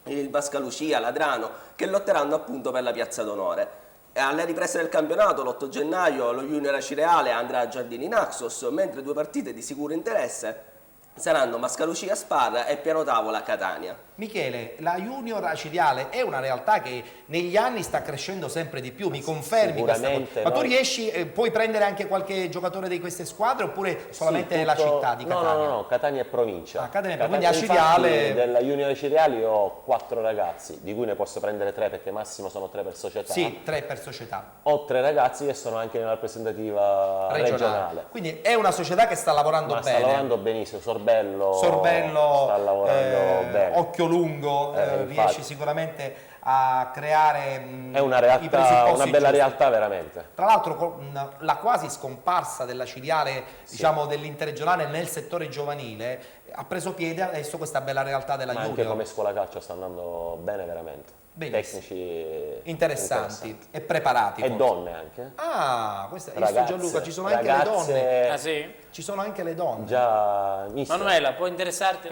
il Mascalucia, l'Adrano, che lotteranno appunto per la piazza d'onore. Alle riprese del campionato, l'8 gennaio, lo Junior Acireale andrà a Giardini Naxos, mentre due partite di sicuro interesse saranno Mascalucia Spar e Piano Tavola Catania. Michele, la Junior Acireale è una realtà che negli anni sta crescendo sempre di più, mi confermi questa cosa? Ma tu riesci, puoi prendere anche qualche giocatore di queste squadre oppure solamente nella città di Catania? No, Catania è provincia. Catania, quindi Acireale... Della Junior Acireale io ho 4 ragazzi, di cui ne posso prendere 3 perché massimo sono 3 per società. Sì, 3 per società. Ho 3 ragazzi che sono anche nella rappresentativa regionale. Quindi è una società che sta lavorando bene. Sta lavorando benissimo, Sorbello sta lavorando bene. Occhio lungo, riesci sicuramente a creare è una realtà, una bella realtà veramente. Tra l'altro la quasi scomparsa della Ciriale, diciamo dell'interregionale nel settore giovanile, ha preso piede adesso questa bella realtà della Junior. Anche come scuola calcio sta andando bene veramente. Benissimo. Tecnici interessanti e preparati. E donne anche. Ah, questa è Gianluca, ci sono ragazze, anche le donne. Ah sì? Ci sono anche le donne. Già, Manuela, può interessarti?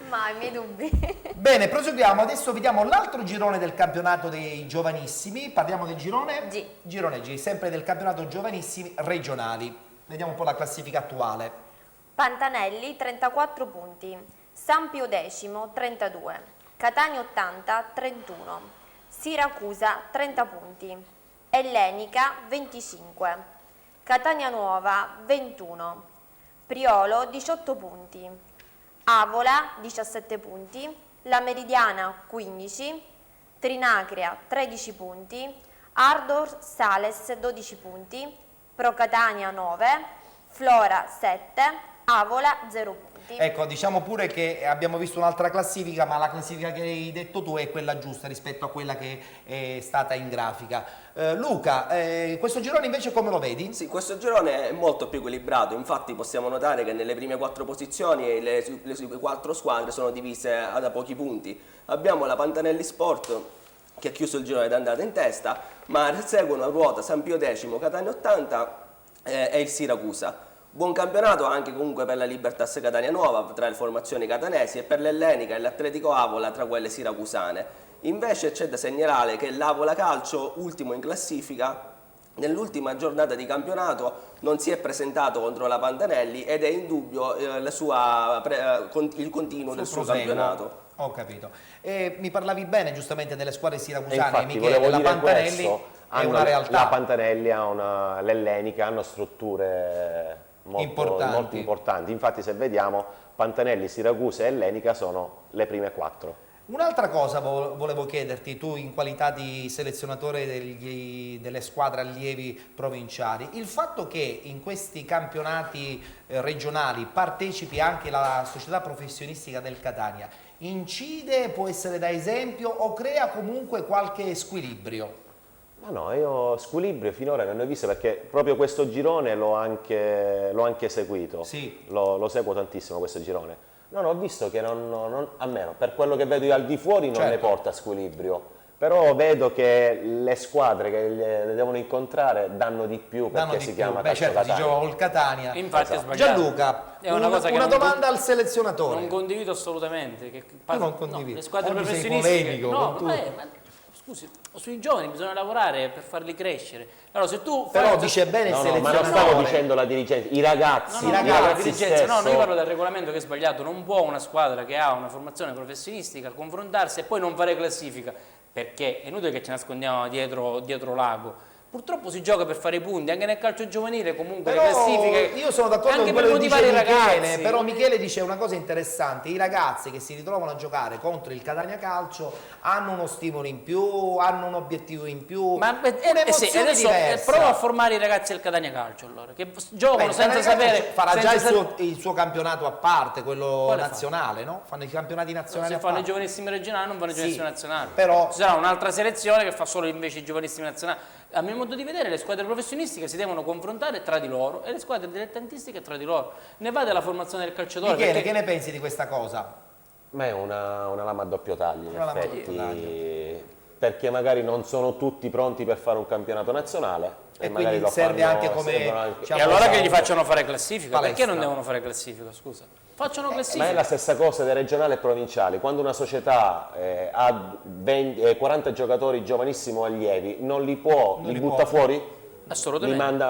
Ma i miei dubbi. Bene, proseguiamo. Adesso vediamo l'altro girone del campionato dei giovanissimi. Parliamo del girone G. Girone G, sempre del campionato giovanissimi regionali. Vediamo un po' la classifica attuale. Pantanelli 34 punti, San Pio X 32, Catania 80 31, Siracusa 30 punti, Ellenica 25, Catania Nuova 21, Priolo 18 punti, Avola 17 punti, La Meridiana 15, Trinacria 13 punti, Ardor Sales 12 punti, Pro Catania 9, Flora 7, Avola 0 punti. Ecco, diciamo pure che abbiamo visto un'altra classifica, ma la classifica che hai detto tu è quella giusta rispetto a quella che è stata in grafica. Luca, questo girone invece come lo vedi? Sì, questo girone è molto più equilibrato, infatti possiamo notare che nelle prime 4 posizioni le 4 squadre sono divise da pochi punti. Abbiamo la Pantanelli Sport che ha chiuso il girone d'andata in testa, ma seguono a ruota San Pio X, Catania 80 e il Siracusa. Buon campionato anche comunque per la Libertas Catania Nuova tra le formazioni catanesi e per l'Ellenica e l'Atletico Avola tra quelle siracusane. Invece c'è da segnalare che l'Avola Calcio, ultimo in classifica, nell'ultima giornata di campionato non si è presentato contro la Pantanelli ed è in dubbio il continuo del suo campionato. Ho capito. Mi parlavi bene giustamente delle squadre siracusane, infatti, Michele, la Pantanelli è una realtà. La Pantanelli ha l'Ellenica, hanno strutture molto importanti. Infatti se vediamo Pantanelli, Siracusa e Ellenica sono le prime 4. Un'altra cosa volevo chiederti, tu in qualità di selezionatore delle squadre allievi provinciali, il fatto che in questi campionati regionali partecipi anche la società professionistica del Catania, incide, può essere da esempio o crea comunque qualche squilibrio? Ma no, io squilibrio finora non ne ho visto perché proprio questo girone l'ho anche seguito, sì. Lo seguo tantissimo questo girone. No, ho visto che almeno per quello che vedo io al di fuori non ne porta squilibrio, però vedo che le squadre che le devono incontrare danno di più perché si chiama calcio Catania. Si gioca col Catania. Infatti è sbagliato. Gianluca, è una domanda al selezionatore. Non condivido assolutamente. Non condividi. Le squadre Oggi professionistiche. polemico, Scusi, sui giovani bisogna lavorare per farli crescere. Allora, se tu però dice bene il selezionatore. Ma non stavo dicendo la dirigenza, i ragazzi. No, io parlo del regolamento che è sbagliato. Non può una squadra che ha una formazione professionistica confrontarsi e poi non fare classifica, perché è inutile che ci nascondiamo dietro l'ago. Purtroppo si gioca per fare i punti, anche nel calcio giovanile comunque però le classifiche. Io sono d'accordo anche con per quello che motivare dice i ragazzi. Michele, però Michele dice una cosa interessante: i ragazzi che si ritrovano a giocare contro il Catania Calcio hanno uno stimolo in più, hanno un obiettivo in più, un'emozione diversa. Prova a formare i ragazzi del Catania Calcio allora, che giocano senza sapere. Farà già il suo campionato a parte, quello nazionale, no? Fanno i campionati nazionali. Se fanno i giovanissimi regionali, non fanno i giovanissimi nazionali. Però ci sarà un'altra selezione che fa solo invece i giovanissimi nazionali. A mio modo di vedere le squadre professionistiche si devono confrontare tra di loro e le squadre dilettantistiche tra di loro. Ne va della formazione del calciatore. Michele, che ne pensi di questa cosa? Ma è una lama a doppio taglio, in effetti, perché magari non sono tutti pronti per fare un campionato nazionale. E quindi serve anche come... E allora che gli facciano fare classifica? Perché non devono fare classifica, scusa? Facciano classifica. Ma è la stessa cosa dei regionali e provinciali. Quando una società ha 40 giocatori giovanissimo allievi, non li butta fuori? Assolutamente.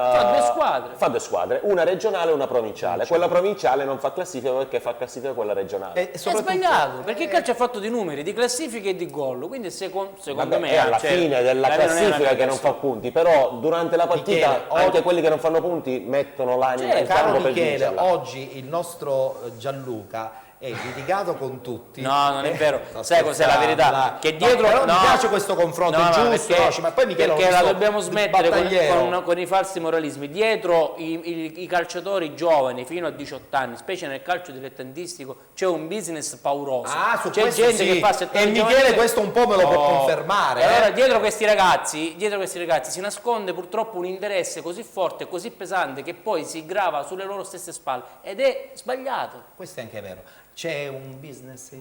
Fa due squadre, una regionale e una provinciale. Quella provinciale non fa classifica perché fa classifica quella regionale. È sbagliato, perché il calcio è fatto di numeri, di classifiche e di gol. Quindi secondo me è alla fine della classifica che non fa punti, però durante la partita anche quelli che non fanno punti mettono l'anima in campo per vincerla. Oggi il nostro Gianluca è litigato con tutti. No, non è vero. Sai cos'è la verità? Che dietro però mi piace questo confronto, è giusto, ma poi Michele perché la dobbiamo smettere con i falsi moralismi. Dietro i calciatori giovani fino a 18 anni, specie nel calcio dilettantistico, c'è un business pauroso. C'è gente che fa e Michele questo un po' me lo può confermare. Allora dietro questi ragazzi si nasconde purtroppo un interesse così forte, così pesante, che poi si grava sulle loro stesse spalle ed è sbagliato. Questo è anche vero. C'è un business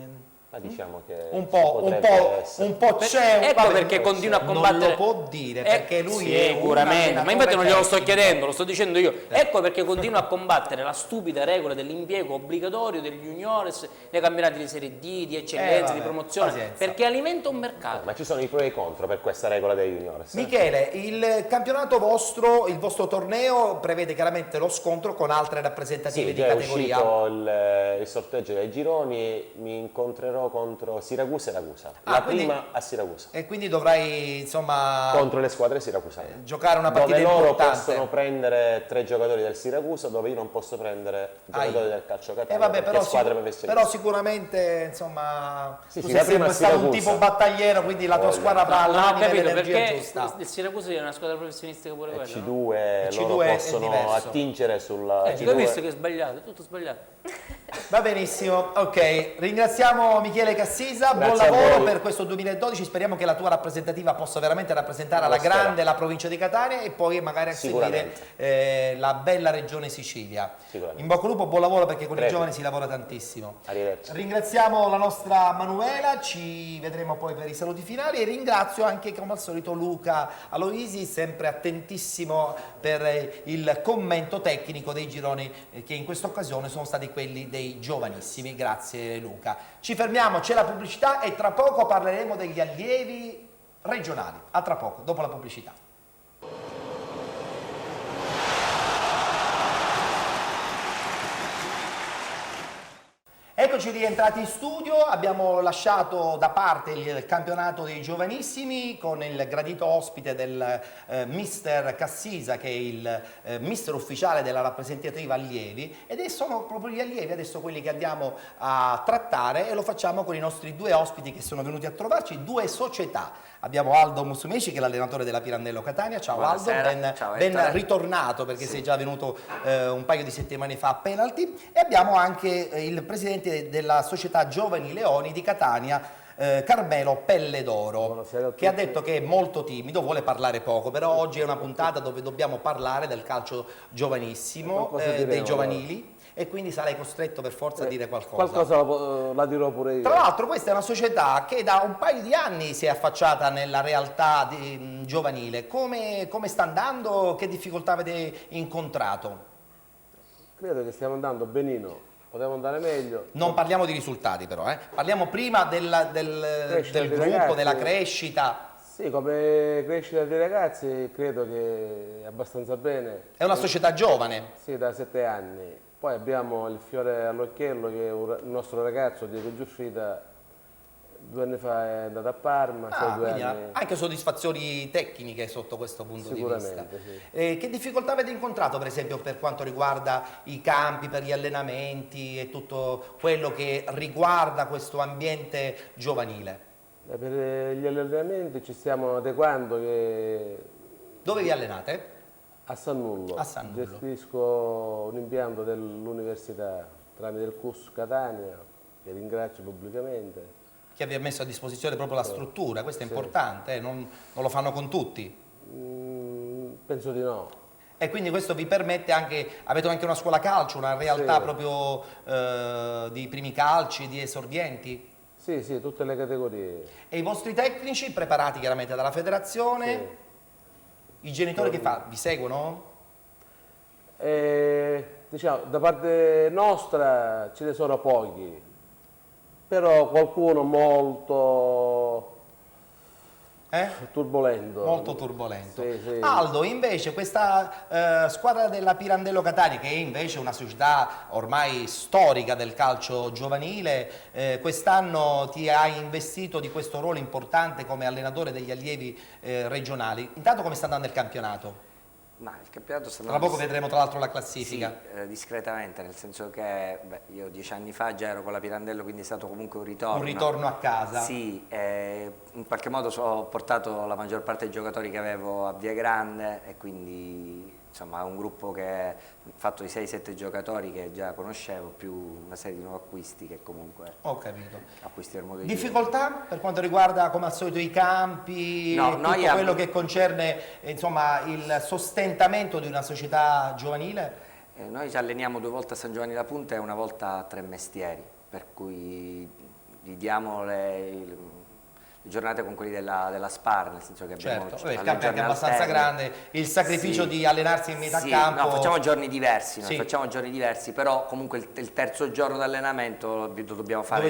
ma diciamo che un po' c'è. Ecco perché continua a combattere. Non lo può dire perché lui è sicuramente, ma infatti non glielo sto chiedendo, lo sto dicendo io. Ecco perché continua a combattere la stupida regola dell'impiego obbligatorio degli juniores nei campionati di Serie D, di eccellenza, di promozione, perché alimenta un mercato. Ma ci sono i pro e i contro per questa regola dei juniores. Michele, il campionato vostro, il vostro torneo prevede chiaramente lo scontro con altre rappresentative di categoria. È uscito il sorteggio dei gironi, mi incontrerò andrò contro Siracusa e Ragusa, la prima a Siracusa. E quindi dovrai, insomma... Contro le squadre siracusane. Giocare una partita dove loro importante. possono prendere 3 giocatori del Siracusa, dove io non posso prendere giocatori del calcio Catania, vabbè, perché squadre professionistiche. però sicuramente, insomma, Sì, tu sì, sei la prima sempre stato un Siracusa. tipo battagliero, quindi la tua squadra avrà Non ho l'anima e capito l'energia perché giusta. il Siracusa è una squadra professionistica pure quella, no? C2, C2 loro è possono diverso. attingere sulla Tu hai visto C2. che è sbagliato, è tutto sbagliato. Va benissimo, ok. Ringraziamo Michele Cassisa, buon Grazie a lavoro voi. per questo 2012. Speriamo che la tua rappresentativa possa veramente rappresentare alla Lo spero. grande la provincia di Catania e poi magari a seguire Sicuramente. la bella regione Sicilia. Sicuramente. In bocca al lupo, buon lavoro perché con i Prego. giovani si lavora tantissimo. Arrivederci. Ringraziamo la nostra Manuela, ci vedremo poi per i saluti finali e ringrazio anche come al solito Luca Aloisi, sempre attentissimo per il commento tecnico dei gironi che in questa occasione sono stati quelli dei giovanissimi. Grazie Luca. Ci fermiamo, c'è la pubblicità e tra poco parleremo degli allievi regionali. A tra poco, dopo la pubblicità. Eccoci rientrati in studio, abbiamo lasciato da parte il campionato dei giovanissimi con il gradito ospite del mister Cassisa, che è il mister ufficiale della rappresentativa allievi, ed sono proprio gli allievi adesso quelli che andiamo a trattare e lo facciamo con i nostri 2 ospiti che sono venuti a trovarci, 2 società. Abbiamo Aldo Musumeci che è l'allenatore della Pirandello Catania. Ciao Buonasera. Aldo, Ciao, ben Ettore. ritornato perché sei già venuto un paio di settimane fa a Penalty, e abbiamo anche il presidente della società Giovani Leoni di Catania, Carmelo Pelledoro, che ha detto che è molto timido, vuole parlare poco, però oggi è una puntata dove dobbiamo parlare del calcio giovanissimo, dei giovanili, e quindi sarai costretto per forza a dire qualcosa. Qualcosa la dirò pure io. Tra l'altro questa è una società che da un paio di anni si è affacciata nella realtà giovanile. Come sta andando? Che difficoltà avete incontrato? Credo che stiamo andando benino, potevamo andare meglio. Non parliamo di risultati però, parliamo prima del gruppo, ragazzi. della crescita. Sì, come crescita dei ragazzi credo che abbastanza bene. È una società giovane? Sì, da 7 anni. Poi abbiamo il fiore all'occhiello che è il nostro ragazzo Diego Giuffrida, 2 anni fa è andato a Parma, 2 Quindi anni. anche soddisfazioni tecniche sotto questo punto di vista. Sicuramente, sì. Che difficoltà avete incontrato per esempio per quanto riguarda i campi, per gli allenamenti e tutto quello che riguarda questo ambiente giovanile? Per gli allenamenti ci stiamo adeguando. Dove vi allenate? A San Nullo. A San Nullo. Gestisco un impianto dell'università tramite il CUS Catania, che ringrazio pubblicamente. Che vi ha messo a disposizione proprio la struttura, questo è importante, non lo fanno con tutti? Penso di no. E quindi questo vi permette anche, avete anche una scuola calcio, una realtà proprio di primi calci, di esordienti? Sì, sì, tutte le categorie. E i vostri tecnici preparati chiaramente dalla federazione? Sì. I genitori che fanno? Vi seguono? Diciamo, da parte nostra ce ne sono pochi, però qualcuno molto turbolento. Molto turbolento. Sì, sì. Aldo, invece questa squadra della Pirandello Catania, che è invece una società ormai storica del calcio giovanile, quest'anno ti hai investito di questo ruolo importante come allenatore degli allievi regionali. Intanto come sta andando il campionato? Ma il campionato sta Tra poco vedremo tra l'altro la classifica. Sì, discretamente, nel senso che io 10 anni fa già ero con la Pirandello, quindi è stato comunque un ritorno. Un ritorno a casa. Sì, in qualche modo ho portato la maggior parte dei giocatori che avevo a Via Grande e quindi insomma un gruppo che è fatto di 6-7 giocatori che già conoscevo, più una serie di nuovi acquisti che comunque ho capito. acquisti del modo di Difficoltà per quanto riguarda come al solito i campi, tutto quello che concerne insomma il sostentamento di una società giovanile? Noi ci alleniamo 2 volte a San Giovanni la Punta e 1 volta a Tre Mestieri, per cui gli diamo le giornate con quelli della Spar, nel senso che abbiamo certo, il campo è anche abbastanza grande, il sacrificio di allenarsi in metà campo. No, facciamo giorni diversi, però comunque il terzo giorno di allenamento lo dobbiamo fare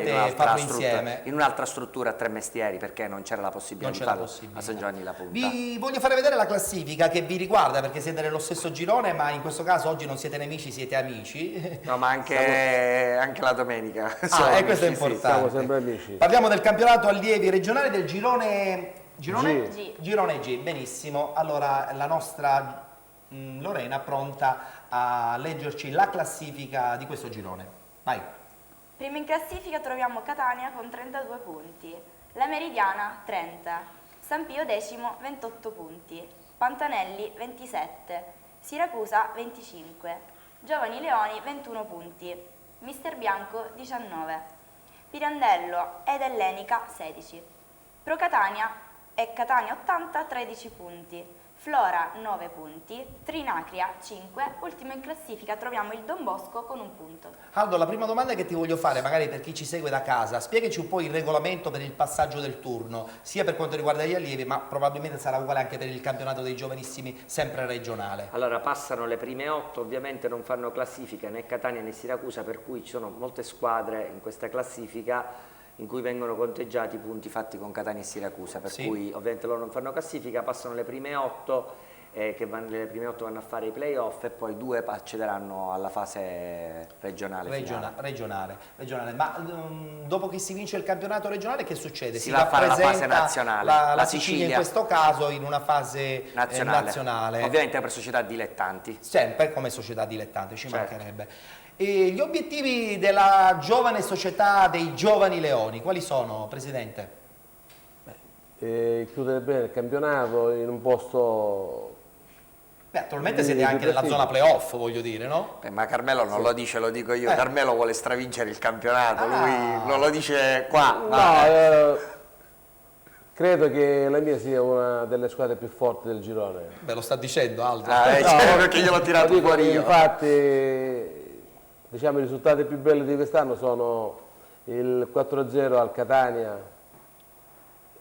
in un'altra struttura a Tre Mestieri, perché non c'era la possibilità di farlo a San Giovanni la Punta. Vi voglio fare vedere la classifica che vi riguarda, perché siete nello stesso girone, ma in questo caso oggi non siete nemici, siete amici. No, ma anche la domenica. Questo è importante. Siamo sempre amici. Parliamo del campionato allievi regionale del girone G. Girone G, benissimo. Allora la nostra Lorena pronta a leggerci la classifica di questo girone. Vai. Prima in classifica troviamo Catania con 32 punti, la Meridiana 30, San Pio X 28 punti, Pantanelli 27, Siracusa 25, Giovani Leoni 21 punti, Mister Bianco 19, Pirandello ed Ellenica 16, Pro Catania e Catania 80 13 punti, Flora 9 punti, Trinacria 5, ultimo in classifica troviamo il Don Bosco con 1 punto. Aldo, la prima domanda che ti voglio fare, magari per chi ci segue da casa, spiegaci un po' il regolamento per il passaggio del turno, sia per quanto riguarda gli allievi, ma probabilmente sarà uguale anche per il campionato dei giovanissimi, sempre regionale. Allora, passano le prime 8, ovviamente non fanno classifica né Catania né Siracusa, per cui ci sono molte squadre in questa classifica in cui vengono conteggiati i punti fatti con Catania e Siracusa, per cui ovviamente loro non fanno classifica, passano le prime 8, le prime 8 vanno a fare i playoff e poi 2 accederanno alla fase regionale. Ma dopo che si vince il campionato regionale che succede? Si va a fare la fase nazionale. La Sicilia in questo caso in una fase nazionale. Ovviamente per società dilettanti. Sempre come società dilettanti, ci mancherebbe. E gli obiettivi della giovane società dei Giovani Leoni, quali sono, Presidente? Chiudere bene il campionato in un posto... attualmente siete anche nella zona playoff, voglio dire, no? Ma Carmelo non lo dice, lo dico io. Carmelo vuole stravincere il campionato, lui non lo dice qua. Credo che la mia sia una delle squadre più forti del girone. Beh, lo sta dicendo Aldo. Perché gliel'ho tirato fuori io. Infatti... Diciamo i risultati più belli di quest'anno sono il 4-0 al Catania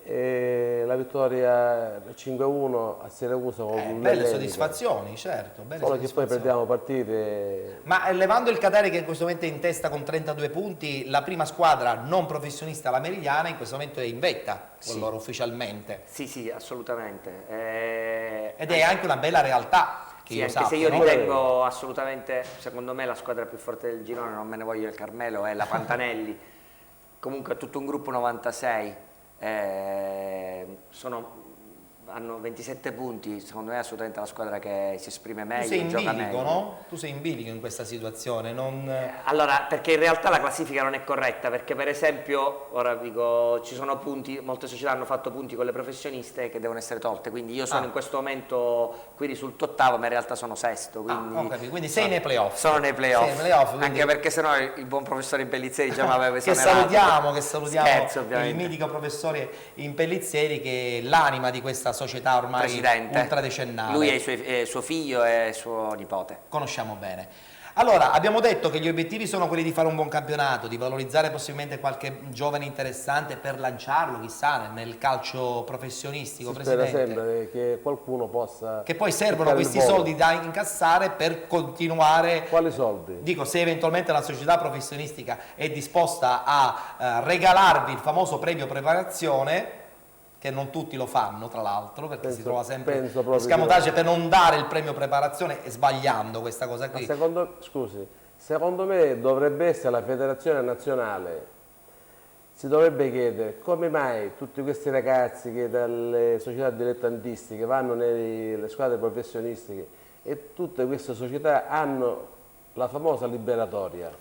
e la vittoria 5-1 a Siracusa con belle soddisfazioni, certo. Solo che poi perdiamo partite. Ma levando il Catania che in questo momento è in testa con 32 punti, la prima squadra non professionista, la Meridiana, in questo momento è in vetta con loro ufficialmente. Sì, assolutamente. Ed è anche una bella realtà. Anche se io ritengo assolutamente, secondo me la squadra più forte del girone, non me ne voglio il Carmelo, è la Pantanelli. Comunque è tutto un gruppo 96, hanno 27 punti, secondo me è assolutamente la squadra che si esprime meglio. Tu sei in gioca bilico, meglio. no? Tu sei in bilico in questa situazione. Allora, perché in realtà la classifica non è corretta, perché per esempio, ora dico, ci sono punti, molte società hanno fatto punti con le professioniste che devono essere tolte, quindi io sono in questo momento, qui risulto ottavo, ma in realtà sono sesto. Quindi sei nei playoff. Sono nei playoff, quindi... anche perché sennò il buon professore Impellizzeri già mi aveva esonerato. che salutiamo il mitico professore Impellizzeri, che è l'anima di questa società ormai ultradecennale. Lui è suo figlio e suo nipote. Conosciamo bene. Allora, abbiamo detto che gli obiettivi sono quelli di fare un buon campionato, di valorizzare possibilmente qualche giovane interessante per lanciarlo, chissà, nel calcio professionistico, Presidente. Spera sempre che qualcuno possa... Che poi servono questi soldi da incassare per continuare... Quali soldi? Dico, se eventualmente la società professionistica è disposta a regalarvi il famoso premio preparazione, che non tutti lo fanno tra l'altro, perché si trova sempre scamotage per non dare il premio preparazione, e sbagliando questa cosa qui. Secondo me dovrebbe essere la federazione nazionale, si dovrebbe chiedere come mai tutti questi ragazzi che dalle società dilettantistiche vanno nelle squadre professionistiche e tutte queste società hanno la famosa liberatoria.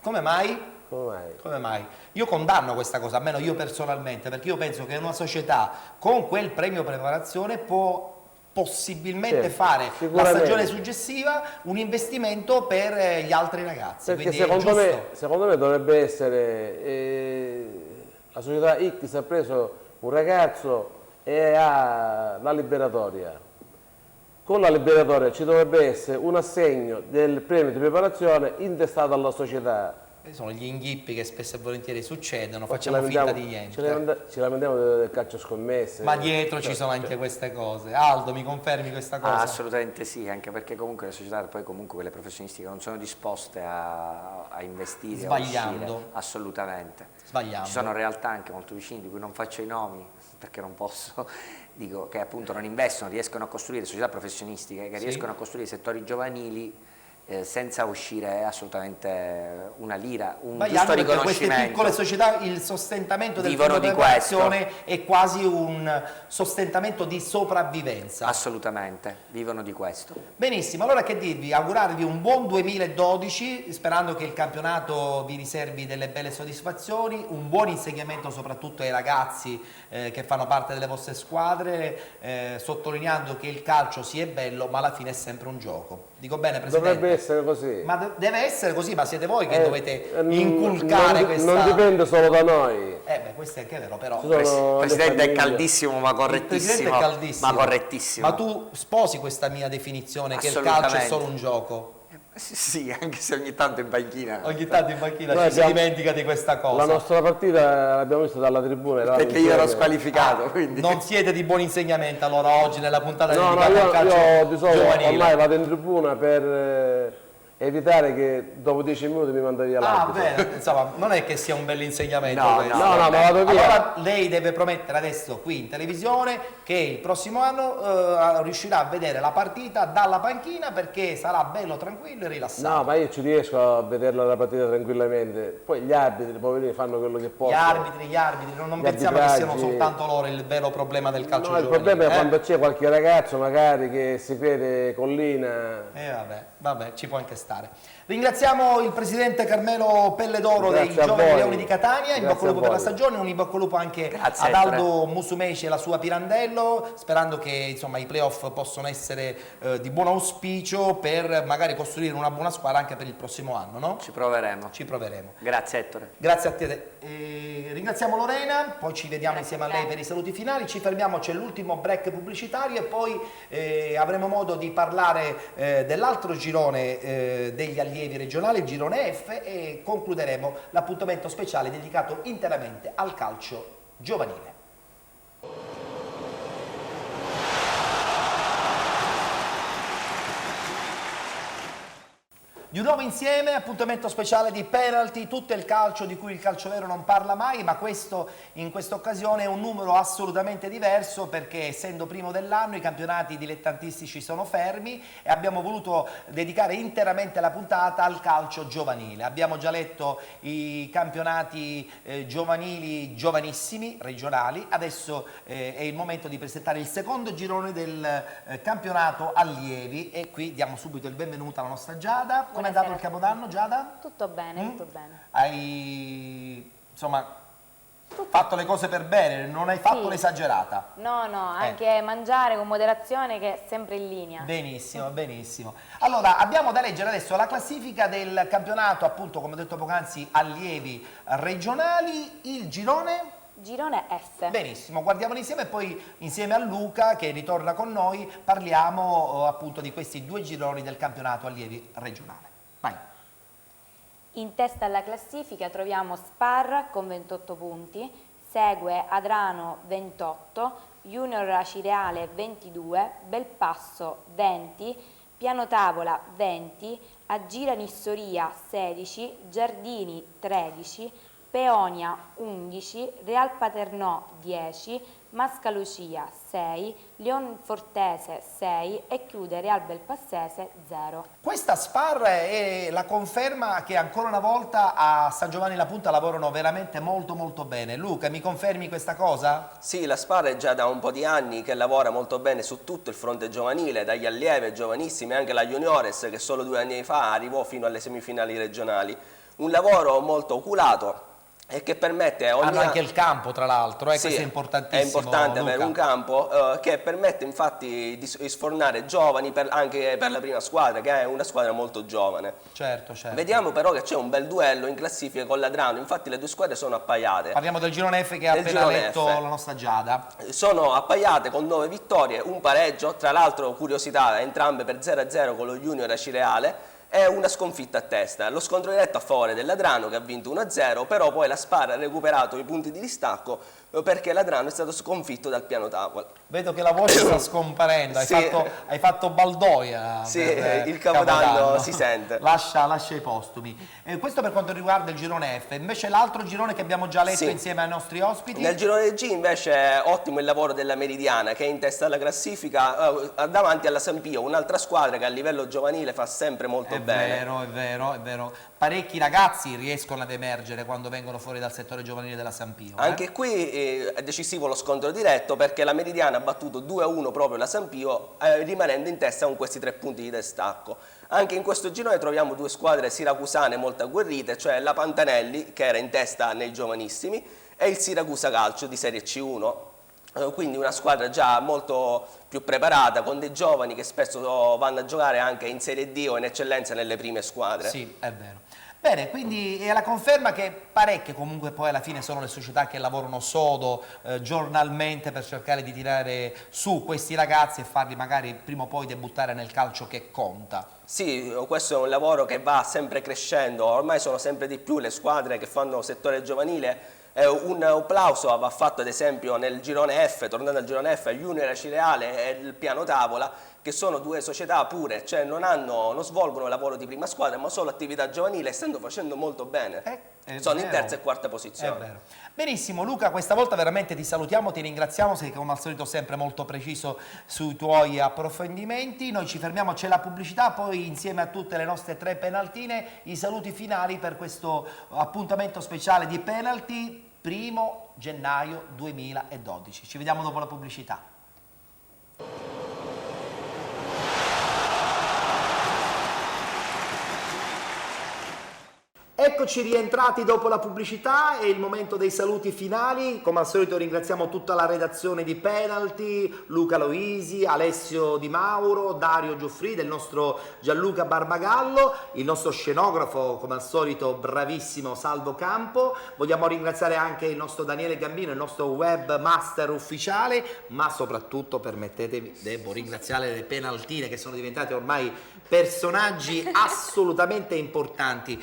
Come mai? Come mai? Io condanno questa cosa, almeno io personalmente, perché io penso che una società con quel premio preparazione può possibilmente fare la stagione successiva un investimento per gli altri ragazzi. Perché secondo me dovrebbe essere la società X ha preso un ragazzo e ha la liberatoria. Con la liberatoria ci dovrebbe essere un assegno del premio di preparazione intestato alla società. sono gli inghippi che spesso e volentieri succedono, facciamo finta di niente. Ci lamentiamo del calcio scommesse. Ma dietro ci sono anche queste cose. Aldo, mi confermi questa cosa? Assolutamente sì, anche perché comunque le società, poi comunque quelle professionistiche non sono disposte a investire, sbagliando. A uscire, assolutamente. Sbagliando. Ci sono realtà anche molto vicine di cui non faccio i nomi perché non posso, dico che appunto non investono, riescono a costruire società professionistiche che riescono a costruire settori giovanili senza uscire assolutamente una lira, un giusto riconoscimento. Queste piccole società, il sostentamento del vivono fondo di preparazione è quasi un sostentamento di sopravvivenza. Assolutamente, vivono di questo. Benissimo, allora che dirvi? Augurarvi un buon 2012, sperando che il campionato vi riservi delle belle soddisfazioni, un buon insegnamento soprattutto ai ragazzi che fanno parte delle vostre squadre, sottolineando che il calcio sì è bello, ma alla fine è sempre un gioco. Dico bene, Presidente? Dovrebbe essere così. Ma deve essere così, ma siete voi che dovete inculcare questa... Non dipende solo da noi. Questo è anche vero, però... Il Presidente è caldissimo, ma correttissimo. Il Presidente è caldissimo. Ma correttissimo. Ma tu sposi questa mia definizione che il calcio è solo un gioco? Sì, anche se ogni tanto in panchina. Ogni tanto in panchina si dimentica di questa cosa. La nostra partita l'abbiamo vista dalla tribuna. Perché io ero squalificato, quindi. Non siete di buon insegnamento allora oggi nella puntata dedicata al io calcio di solito giovanile. ormai vado in tribuna per evitare che dopo 10 minuti mi manda via l'arbitro. Bene, insomma, non è che sia un bel insegnamento. No, ma vado via. Allora lei deve promettere adesso qui in televisione che il prossimo anno riuscirà a vedere la partita dalla panchina perché sarà bello, tranquillo e rilassato. No, ma io ci riesco a vederla la partita tranquillamente. Poi gli arbitri, poverini, fanno quello che possono. Gli arbitri, non pensiamo che siano soltanto loro il vero problema del calcio giovanile. Il problema è quando c'è qualche ragazzo magari che si crede collina. Vabbè, ci può anche stare. Ringraziamo il presidente Carmelo Pelledoro dei Giovani Leoni di Catania, in bocca al lupo per la stagione, un in bocca al lupo anche ad Aldo Musumeci e la sua Pirandello, sperando che insomma i playoff possano essere di buon auspicio per magari costruire una buona squadra anche per il prossimo anno, no? Ci proveremo. Grazie Ettore. Grazie a te. Ringraziamo Lorena, poi ci vediamo insieme a lei per i saluti finali, ci fermiamo, c'è l'ultimo break pubblicitario e poi avremo modo di parlare dell'altro girone degli allievi regionali, il girone F, e concluderemo l'appuntamento speciale dedicato interamente al calcio giovanile. Di nuovo insieme, appuntamento speciale di penalty, tutto il calcio di cui il calcio vero non parla mai, ma questo in questa occasione è un numero assolutamente diverso perché essendo primo dell'anno i campionati dilettantistici sono fermi e abbiamo voluto dedicare interamente la puntata al calcio giovanile. Abbiamo già letto i campionati giovanili giovanissimi, regionali, adesso è il momento di presentare il secondo girone del campionato allievi e qui diamo subito il benvenuto alla nostra Giada. Come è andato il Capodanno, Giada? Tutto bene, tutto bene. Hai, insomma, fatto le cose per bene, non hai fatto l'esagerata? No, anche mangiare con moderazione che è sempre in linea. Benissimo, benissimo. Allora, abbiamo da leggere adesso la classifica del campionato, appunto, come ho detto poc'anzi, allievi regionali, il girone... Girone F. Benissimo, guardiamolo insieme e poi insieme a Luca che ritorna con noi parliamo appunto di questi due gironi del campionato allievi regionale. Vai. In testa alla classifica troviamo Spar con 28 punti, segue Adrano 28, Junior Acireale 22, Belpasso 20, Piano Tavola 20, Agira Nissoria 16, Giardini 13, Peonia 11, Real Paternò 10, Mascalucia 6, Leonfortese 6 e chiude Real Belpassese 0. Questa Spar è la conferma che ancora una volta a San Giovanni La Punta lavorano veramente molto bene. Luca, mi confermi questa cosa? Sì, la Spar è già da un po' di anni che lavora molto bene su tutto il fronte giovanile, dagli allievi giovanissimi, anche la Juniores che solo 2 anni fa arrivò fino alle semifinali regionali. Un lavoro molto oculato e che permette hanno anche il campo tra l'altro, sì, questo è importantissimo. È importante Luca. avere un campo che permette infatti di sfornare giovani anche per la prima squadra, che è una squadra molto giovane. Certo. Vediamo però che c'è un bel duello in classifica con l'Adrano, infatti le due squadre sono appaiate. Parliamo del girone F che ha appena letto la nostra Giada. Sono appaiate con 9 vittorie, un pareggio, tra l'altro curiosità, entrambe per 0-0 con lo Junior Acireale. e una sconfitta a testa. Lo scontro diretto a favore dell'Adrano, che ha vinto 1-0, però poi la Spar ha recuperato i punti di distacco perché l'Adrano è stato sconfitto dal piano tavola. Vedo che la voce sta scomparendo, Sì. hai fatto baldoia. Sì, per il Capodanno si sente. Lascia i postumi. Questo per quanto riguarda il girone F, invece l'altro girone che abbiamo già letto Sì. insieme ai nostri ospiti. Nel girone G invece è ottimo il lavoro della Meridiana, che è in testa alla classifica davanti alla San Pio, un'altra squadra che a livello giovanile fa sempre molto bene. È vero. Parecchi ragazzi riescono ad emergere quando vengono fuori dal settore giovanile della San Pio. Anche qui è decisivo lo scontro diretto, perché la Meridiana ha battuto 2-1 proprio la San Pio, rimanendo in testa con questi 3 punti di distacco. Anche in questo girone troviamo 2 squadre siracusane molto agguerrite, cioè la Pantanelli, che era in testa nei giovanissimi, e il Siracusa Calcio di Serie C1. Quindi una squadra già molto più preparata, con dei giovani che spesso vanno a giocare anche in Serie D o in eccellenza nelle prime squadre. Sì, è vero. Bene, quindi è la conferma che parecchie comunque poi alla fine sono le società che lavorano sodo giornalmente per cercare di tirare su questi ragazzi e farli magari prima o poi debuttare nel calcio che conta. Sì, questo è un lavoro che va sempre crescendo, ormai sono sempre di più le squadre che fanno settore giovanile. Un applauso va fatto ad esempio nel girone F, tornando al girone F, agli Junior Acireale e il Piano Tavola, che sono 2 società pure, cioè non svolgono lavoro di prima squadra, ma solo attività giovanile, e stanno facendo molto bene. Sono in terza e quarta posizione. È vero. Benissimo Luca, questa volta veramente ti salutiamo, ti ringraziamo, sei come al solito sempre molto preciso sui tuoi approfondimenti. Noi ci fermiamo, c'è la pubblicità, poi insieme a tutte le nostre 3 penaltine i saluti finali per questo appuntamento speciale di penalty 1 gennaio 2012. Ci vediamo dopo la pubblicità. Eccoci rientrati dopo la pubblicità, è il momento dei saluti finali. Come al solito ringraziamo tutta la redazione di Penalty, Luca Loisi, Alessio Di Mauro, Dario Gioffrì, del nostro Gianluca Barbagallo, il nostro scenografo come al solito bravissimo Salvo Campo. Vogliamo ringraziare anche il nostro Daniele Gambino, il nostro webmaster ufficiale, ma soprattutto permettetemi, devo ringraziare le penaltine che sono diventate ormai personaggi assolutamente importanti.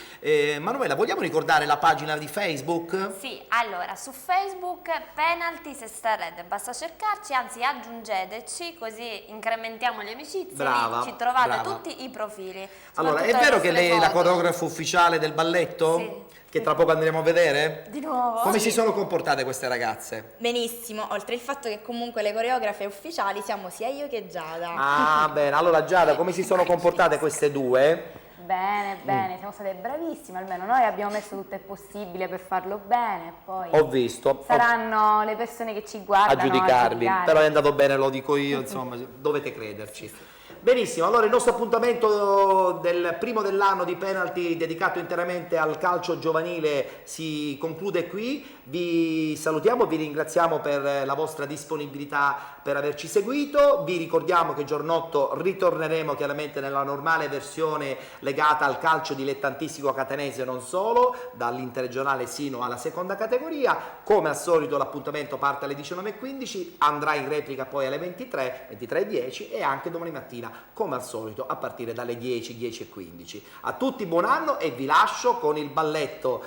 Manuela, vogliamo ricordare la pagina di Facebook? Sì, allora su Facebook Penalty Sesta Red, basta cercarci, anzi aggiungeteci così incrementiamo le amicizie. Brava, lì ci trovate brava. tutti i profili. Allora, è soprattutto vero le che nostre lei è la foto. coreografa ufficiale del balletto? Sì. Che tra poco andremo a vedere? Di nuovo? Come Sì. si sono comportate queste ragazze? Benissimo, oltre il fatto che comunque le coreografe ufficiali siamo sia io che Giada. Ah, bene. Allora Giada, come si sono comportate queste due? Bene, siamo state bravissime, almeno noi abbiamo messo tutto il possibile per farlo bene, poi Ho visto. saranno le persone che ci guardano A giudicarvi, giudicare. però è andato bene, lo dico io, insomma, dovete crederci. Benissimo, allora il nostro appuntamento del primo dell'anno di Penalty dedicato interamente al calcio giovanile si conclude qui. Vi salutiamo, vi ringraziamo per la vostra disponibilità, per averci seguito. Vi ricordiamo che giornotto ritorneremo chiaramente nella normale versione legata al calcio dilettantistico catanese e non solo, dall'interregionale sino alla seconda categoria. Come al solito l'appuntamento parte alle 19:15, andrà in replica poi alle 23:10 e anche domani mattina come al solito a partire dalle 10:15. A tutti buon anno e vi lascio con il balletto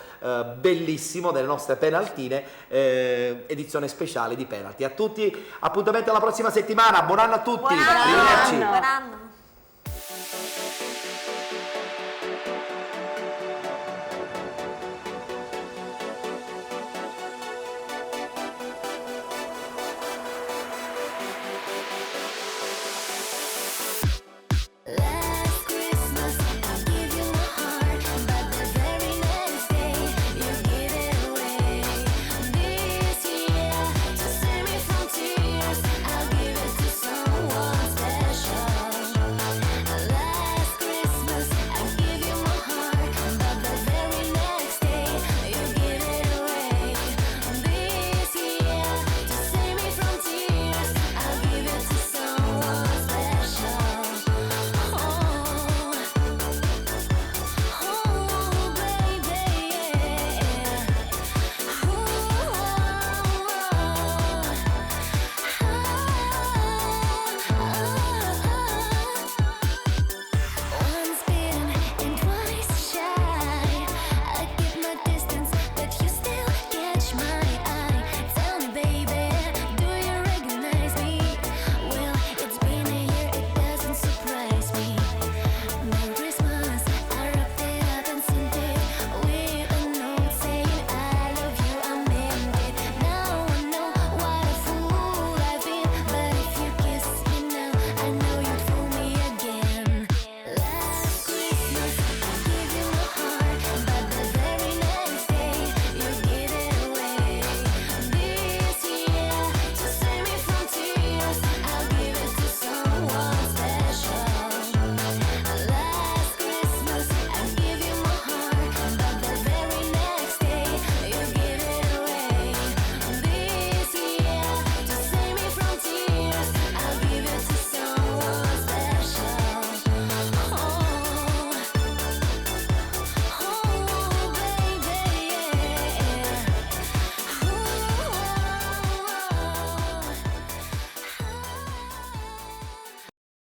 bellissimo delle nostre penaltine, edizione speciale di Penalty. A tutti appuntamento alla prossima settimana, buon anno a tutti. Buon anno. Arrivederci. Buon anno.